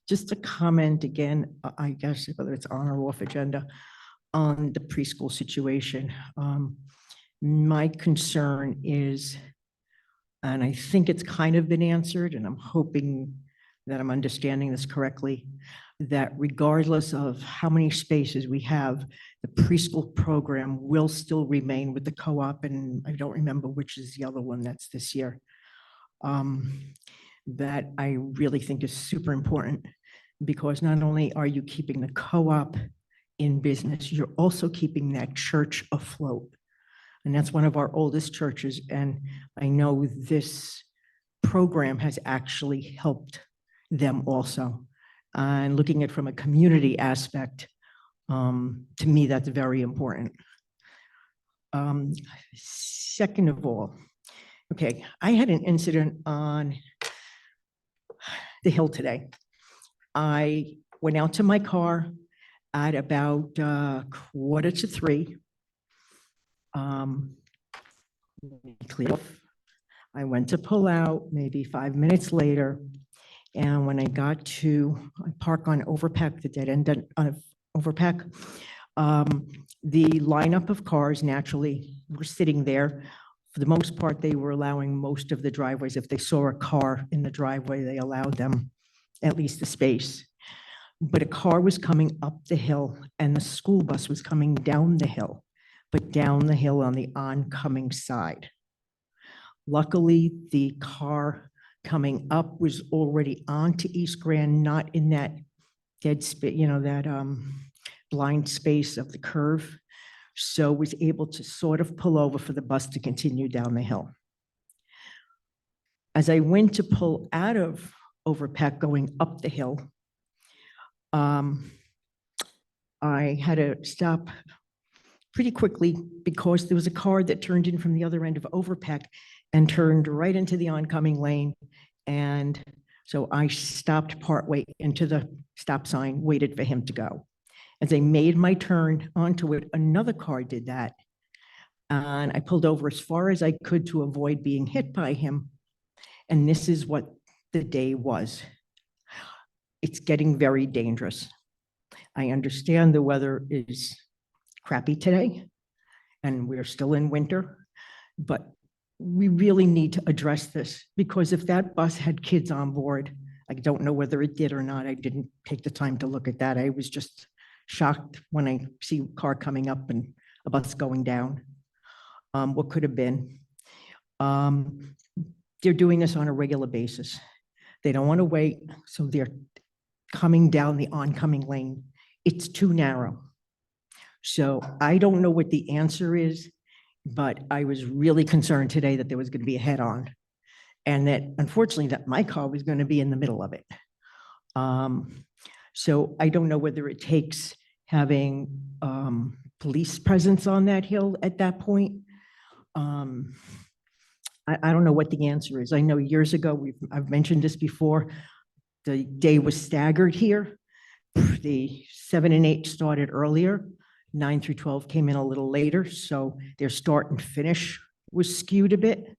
Just a comment again, I guess whether it's on or off agenda, on the preschool situation. My concern is, and I think it's kind of been answered, and I'm hoping that I'm understanding this correctly, that regardless of how many spaces we have, the preschool program will still remain with the co-op, and I don't remember which is the other one that's this year. That I really think is super important, because not only are you keeping the co-op in business, you're also keeping that church afloat. And that's one of our oldest churches, and I know this program has actually helped them also. And looking at it from a community aspect, to me, that's very important. Second of all, okay, I had an incident on the hill today. I went out to my car at about 2:45. Clear off. I went to pull out maybe 5 minutes later. And when I got to park on Overpack, the dead end on Overpack, the lineup of cars naturally were sitting there. For the most part, they were allowing most of the driveways. If they saw a car in the driveway, they allowed them at least a space. But a car was coming up the hill and the school bus was coming down the hill, but down the hill on the oncoming side. Luckily, the car coming up was already onto East Grand, not in that dead space, that blind space of the curve. So was able to sort of pull over for the bus to continue down the hill. As I went to pull out of Overpack going up the hill, I had to stop pretty quickly because there was a car that turned in from the other end of Overpack and turned right into the oncoming lane. And so I stopped partway into the stop sign, waited for him to go. As I made my turn onto it, another car did that. And I pulled over as far as I could to avoid being hit by him. And this is what the day was. It's getting very dangerous. I understand the weather is crappy today, and we're still in winter, but we really need to address this, because if that bus had kids on board, I don't know whether it did or not. I didn't take the time to look at that. I was just shocked when I see a car coming up and a bus going down. What could have been? They're doing this on a regular basis. They don't want to wait, so they're coming down the oncoming lane. It's too narrow. So I don't know what the answer is, but I was really concerned today that there was going to be a head-on, and that unfortunately that my car was going to be in the middle of it. So I don't know whether it takes having police presence on that hill at that point. I don't know what the answer is. I know years ago, I've mentioned this before, the day was staggered here. The 7 and 8 started earlier. 9 through 12 came in a little later, so their start and finish was skewed a bit.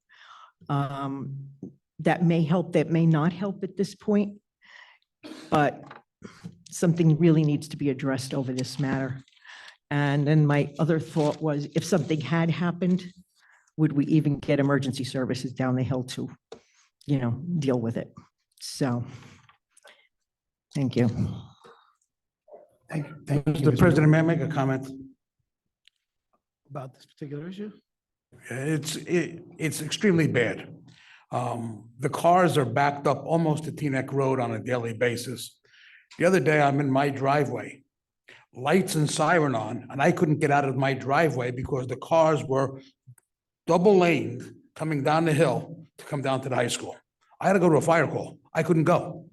That may help, that may not help at this point, but something really needs to be addressed over this matter. And then my other thought was, if something had happened, would we even get emergency services down the hill to, deal with it? So, thank you. Thank you. Mr. President, may I make a comment? About this particular issue? It's extremely bad. The cars are backed up almost to Teaneck Road on a daily basis. The other day, I'm in my driveway, lights and siren on, and I couldn't get out of my driveway because the cars were double laned coming down the hill to come down to the high school. I had to go to a fire call. I couldn't go.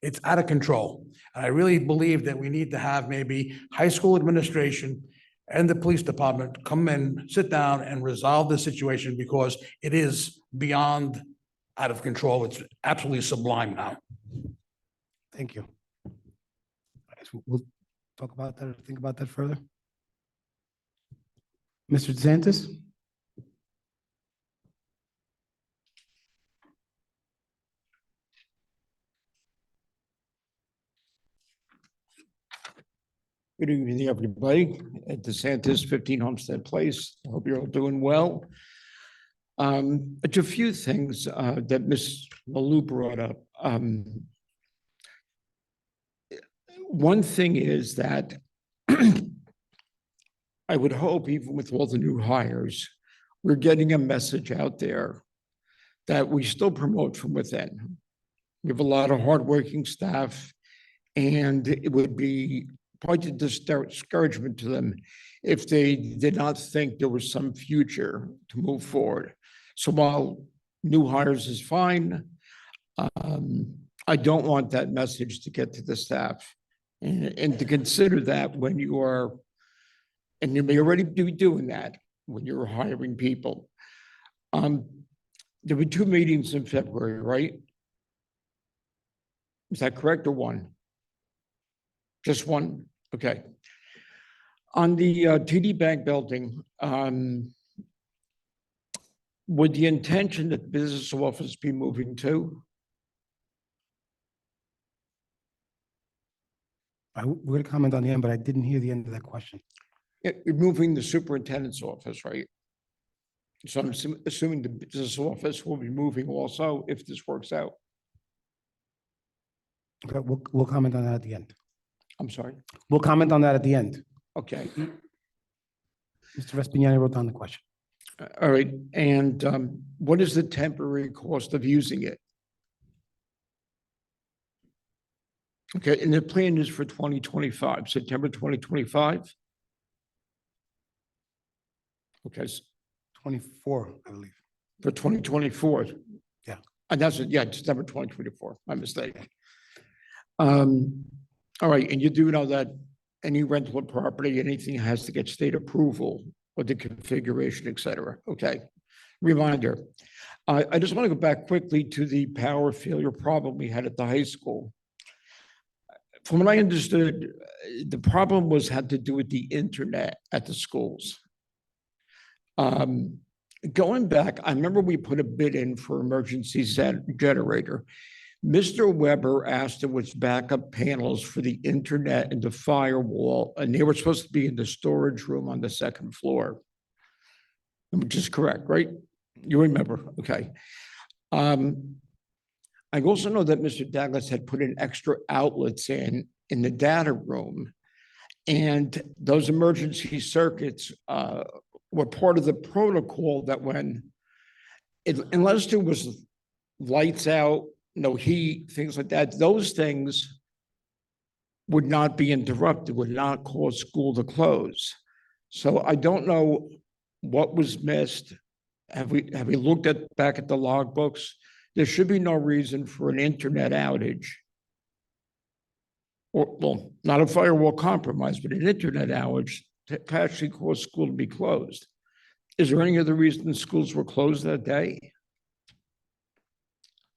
It's out of control. And I really believe that we need to have maybe high school administration and the police department come in, sit down and resolve the situation because it is beyond out of control. It's absolutely sublime now. Thank you. I guess we'll talk about that or think about that further. Mr. DeSantis? Good evening, everybody. At DeSantis, 15 Homestead Place. I hope you're all doing well. Just a few things that Ms. Malou brought up. One thing is that I would hope, even with all the new hires, we're getting a message out there that we still promote from within. We have a lot of hardworking staff, and it would be quite a discouragement to them if they did not think there was some future to move forward. So while new hires is fine, I don't want that message to get to the staff. And to consider that when you are, and you may already be doing that when you're hiring people. There were 2 meetings in February, right? Is that correct, or one? Just one? Okay. On the TD Bank building, would the intention that business office be moving to? We're going to comment on the end, but I didn't hear the end of that question. You're moving the superintendent's office, right? So I'm assuming the business office will be moving also if this works out. Okay, we'll comment on that at the end. I'm sorry. We'll comment on that at the end. Okay. Mr. Vespignani wrote down the question. All right. And what is the temporary cost of using it? Okay. And the plan is for 2025, September 2025? Okay. 24, I believe. For 2024? Yeah. And that's it. Yeah, December 2024. My mistake. All right. And you do know that any rental of property, anything has to get state approval with the configuration, et cetera. Okay. Reminder. I just want to go back quickly to the power failure problem we had at the high school. From what I understood, the problem had to do with the internet at the schools. Going back, I remember we put a bid in for emergency generator. Mr. Weber asked if was backup panels for the internet and the firewall, and they were supposed to be in the storage room on the 2nd floor, which is correct, right? You remember, okay. I also know that Mr. Douglas had put in extra outlets in the data room, and those emergency circuits were part of the protocol that unless there was lights out, no heat, things like that, those things would not be interrupted, would not cause school to close. So I don't know what was missed. Have we looked back at the logbooks? There should be no reason for an internet outage. Or, well, not a firewall compromise, but an internet outage to actually cause school to be closed. Is there any other reason schools were closed that day?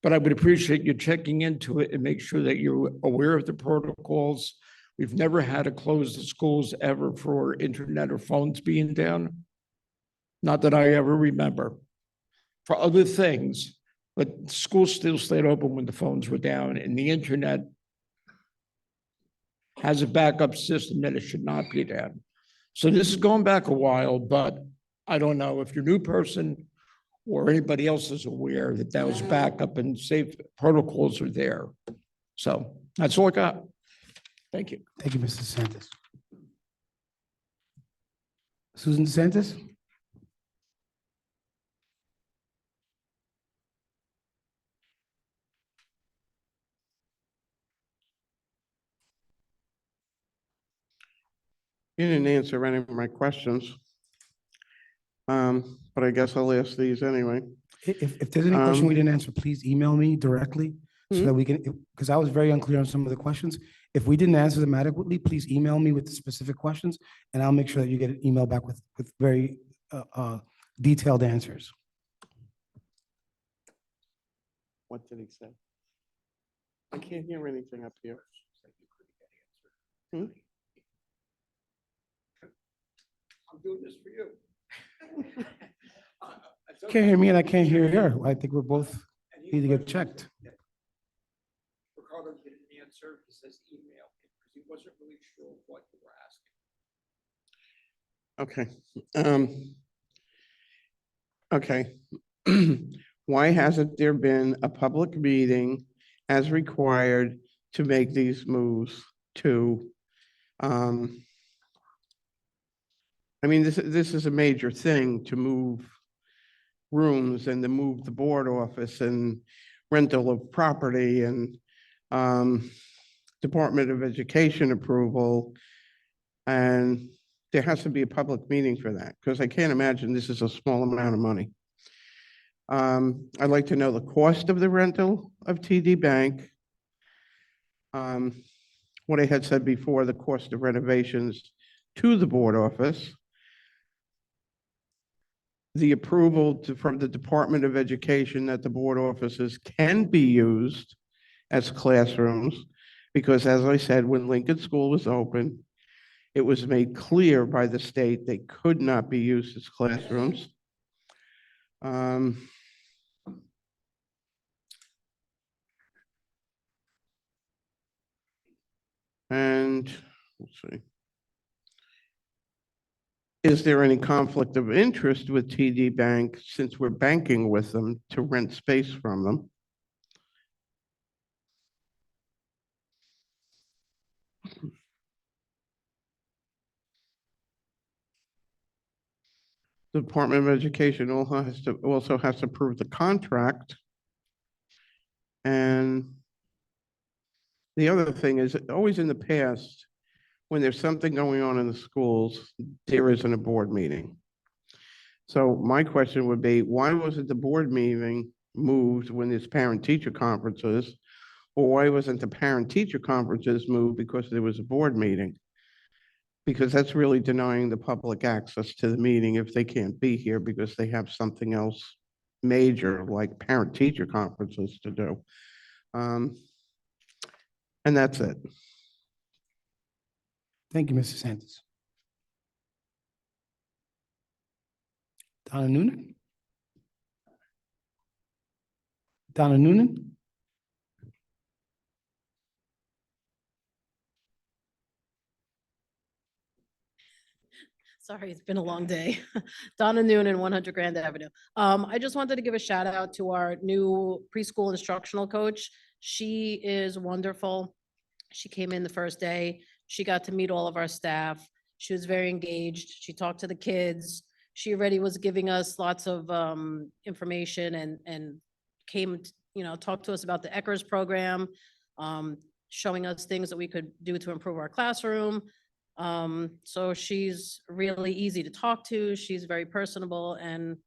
But I would appreciate you checking into it and make sure that you're aware of the protocols. We've never had to close the schools ever for internet or phones being down. Not that I ever remember. For other things, but schools still stayed open when the phones were down, and the internet has a backup system that it should not be down. So this is going back a while, but I don't know if you're a new person or anybody else is aware that those backup and safe protocols are there. So that's all I got. Thank you. Thank you, Mr. DeSantis. Susan DeSantis? You didn't answer any of my questions. But I guess I'll ask these anyway. If there's any question we didn't answer, please email me directly so that we can, because I was very unclear on some of the questions. If we didn't answer them adequately, please email me with the specific questions, and I'll make sure that you get an email back with very detailed answers. What did he say? I can't hear anything up here. Hmm? I'm doing this for you. Can't hear me and I can't hear her. I think we're both need to get checked. Ricardo didn't answer, he says email, because he wasn't really sure what you were asking. Okay. Why hasn't there been a public meeting as required to make these moves to, I mean, this is a major thing to move rooms and to move the board office and rental of property and Department of Education approval. And there has to be a public meeting for that, because I can't imagine this is a small amount of money. I'd like to know the cost of the rental of TD Bank. What I had said before, the cost of renovations to the board office. The approval from the Department of Education that the board offices can be used as classrooms, because as I said, when Lincoln School was open, it was made clear by the state they could not be used as classrooms. And let's see. Is there any conflict of interest with TD Bank, since we're banking with them, to rent space from them? The Department of Education also has to approve the contract. And the other thing is, always in the past, when there's something going on in the schools, there isn't a board meeting. So my question would be, why wasn't the board meeting moved when there's parent-teacher conferences? Or why wasn't the parent-teacher conferences moved because there was a board meeting? Because that's really denying the public access to the meeting if they can't be here because they have something else major, like parent-teacher conferences to do. And that's it. Thank you, Mr. Santos. Donna Noonan? Donna Noonan? Sorry, it's been a long day. Donna Noonan, 100 Grand Avenue. I just wanted to give a shout out to our new preschool instructional coach. She is wonderful. She came in the first day. She got to meet all of our staff. She was very engaged. She talked to the kids. She already was giving us lots of information and came, talked to us about the Eckers program, showing us things that we could do to improve our classroom. So she's really easy to talk to. She's very personable, and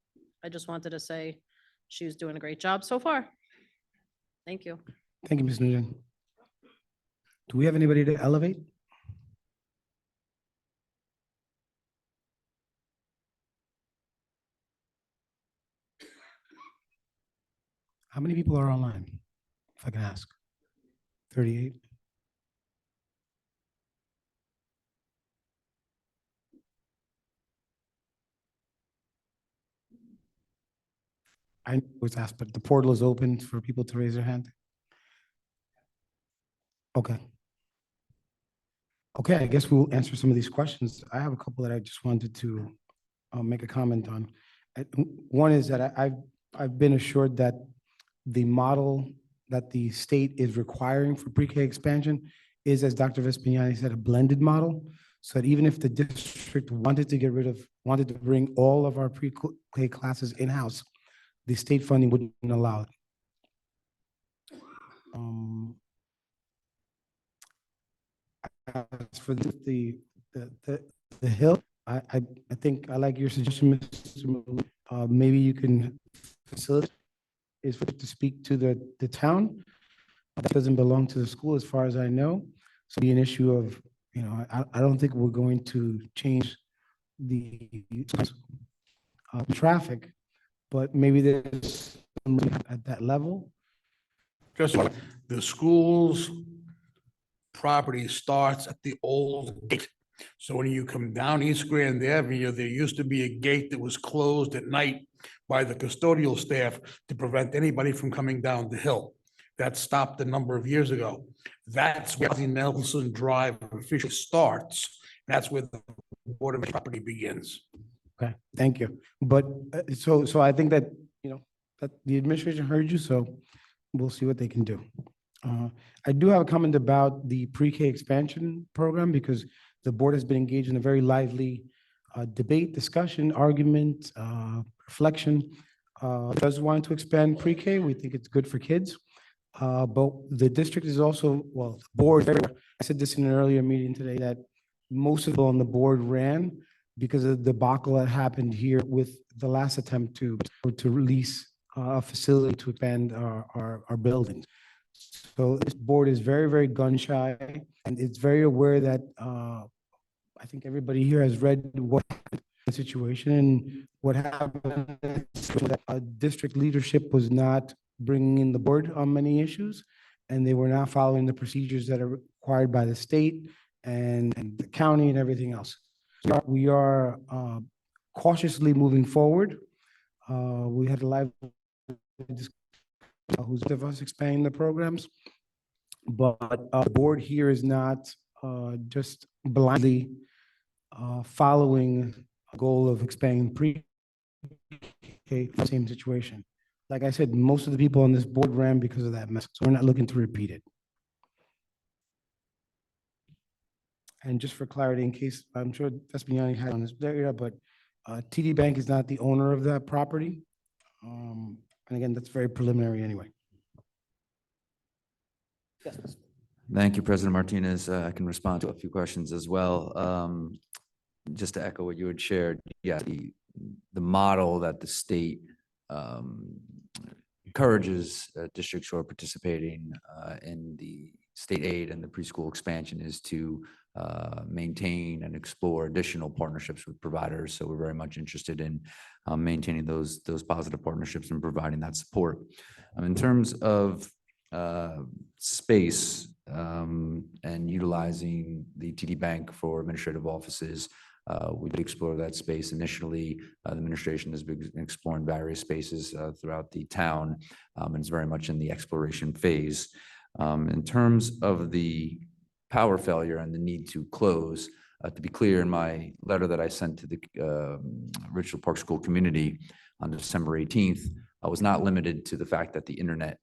I just wanted to say she was doing a great job so far. Thank you. Thank you, Ms. Noonan. Do we have anybody to elevate? How many people are online, if I can ask? 38? I was asked, but the portal is open for people to raise their hand. Okay. Okay, I guess we'll answer some of these questions. I have a couple that I just wanted to make a comment on. One is that I've been assured that the model that the state is requiring for pre-K expansion is, as Dr. Vespignani said, a blended model. So that even if the district wanted to bring all of our pre-K classes in-house, the state funding wouldn't allow it. As for the Hill, I think I like your suggestion, Mr. Malou. Maybe you can facilitate is for to speak to the town That doesn't belong to the school as far as I know. So it'll be an issue of, I don't think we're going to change the traffic, but maybe there's some at that level. Just like the school's property starts at the old gate. So when you come down East Grand Avenue, there used to be a gate that was closed at night by the custodial staff to prevent anybody from coming down the hill. That stopped a number of years ago. That's where the Nelson Drive officially starts. That's where the Board of Property begins. Okay, thank you. But so I think that, that the administration heard you, so we'll see what they can do. I do have a comment about the pre-K expansion program because the board has been engaged in a very lively debate, discussion, argument, reflection. Does want to expand pre-K. We think it's good for kids. But the district is also, well, the board, I said this in an earlier meeting today, that most of the people on the board ran because of the debacle that happened here with the last attempt to release a facility to expand our buildings. So this board is very, very gun shy, and it's very aware that I think everybody here has read what the situation and what happened. That district leadership was not bringing in the board on many issues, and they were not following the procedures that are required by the state and the county and everything else. We are cautiously moving forward. We had a live discussion who's of us expanding the programs, but the board here is not just blindly following a goal of expanding pre-K, same situation. Like I said, most of the people on this board ran because of that mess, so we're not looking to repeat it. And just for clarity, in case, I'm sure Vespignani had on this area, but TD Bank is not the owner of that property. And again, that's very preliminary anyway. Thank you, President Martinez. I can respond to a few questions as well. Just to echo what you had shared, yeah, the model that the state encourages districts who are participating in the state aid and the preschool expansion is to maintain and explore additional partnerships with providers. So we're very much interested in maintaining those positive partnerships and providing that support. In terms of space and utilizing the TD Bank for administrative offices, we did explore that space initially. The administration has been exploring various spaces throughout the town, and it's very much in the exploration phase. In terms of the power failure and the need to close, to be clear, in my letter that I sent to the Richfield Park School community on December 18th, I was not limited to the fact that the internet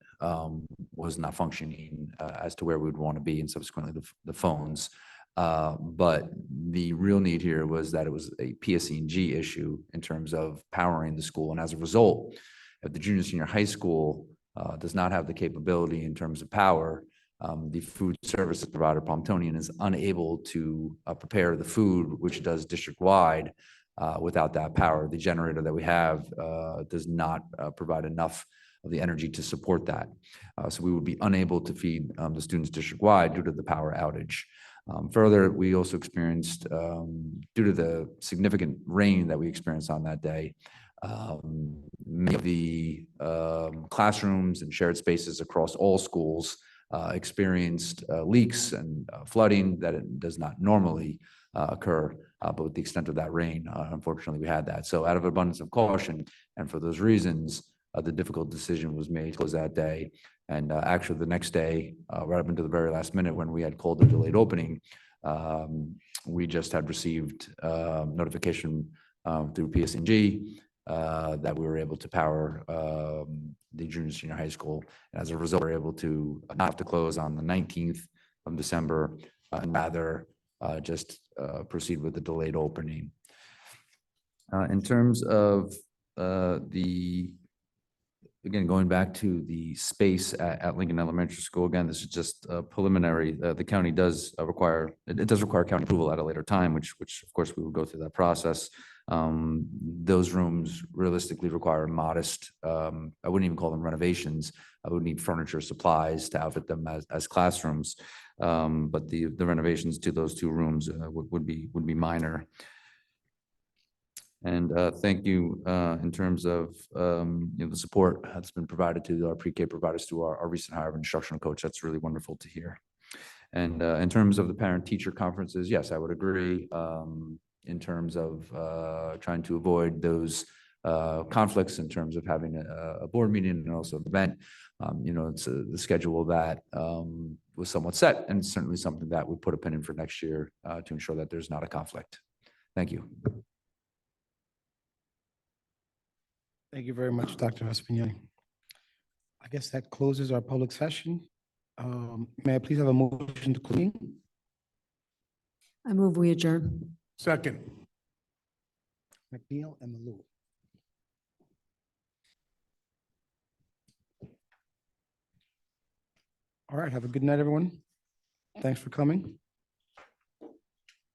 was not functioning as to where we would want to be, and subsequently the phones. But the real need here was that it was a PSE&G issue in terms of powering the school. And as a result, if the junior senior high school does not have the capability in terms of power, the food services provider, Pomptonian, is unable to prepare the food, which does district-wide, without that power. The generator that we have does not provide enough of the energy to support that. So we would be unable to feed the students district-wide due to the power outage. Further, we also experienced, due to the significant rain that we experienced on that day, many of the classrooms and shared spaces across all schools experienced leaks and flooding that it does not normally occur, but with the extent of that rain, unfortunately, we had that. So out of abundance of caution, and for those reasons, the difficult decision was made to close that day. And actually, the next day, right up until the very last minute, when we had called the delayed opening, we just had received notification through PSE&G that we were able to power the junior senior high school. And as a result, we were able to not have to close on the 19th of December and rather just proceed with the delayed opening. In terms of again, going back to the space at Lincoln Elementary School, again, this is just preliminary. The county does require, it does require county approval at a later time, which of course we will go through that process. Those rooms realistically require modest, I wouldn't even call them renovations. I would need furniture, supplies to outfit them as classrooms. But the renovations to those two rooms would be minor. And thank you in terms of the support that's been provided to our pre-K providers through our recent hire of instructional coach. That's really wonderful to hear. And in terms of the parent-teacher conferences, yes, I would agree in terms of trying to avoid those conflicts in terms of having a board meeting and also an event. It's the schedule that was somewhat set, and certainly something that we put a pin in for next year to ensure that there's not a conflict. Thank you. Thank you very much, Dr. Vespignani. I guess that closes our public session. May I please have a motion to close? I move we adjourn. Second. McNeil and Malou. All right, have a good night, everyone. Thanks for coming.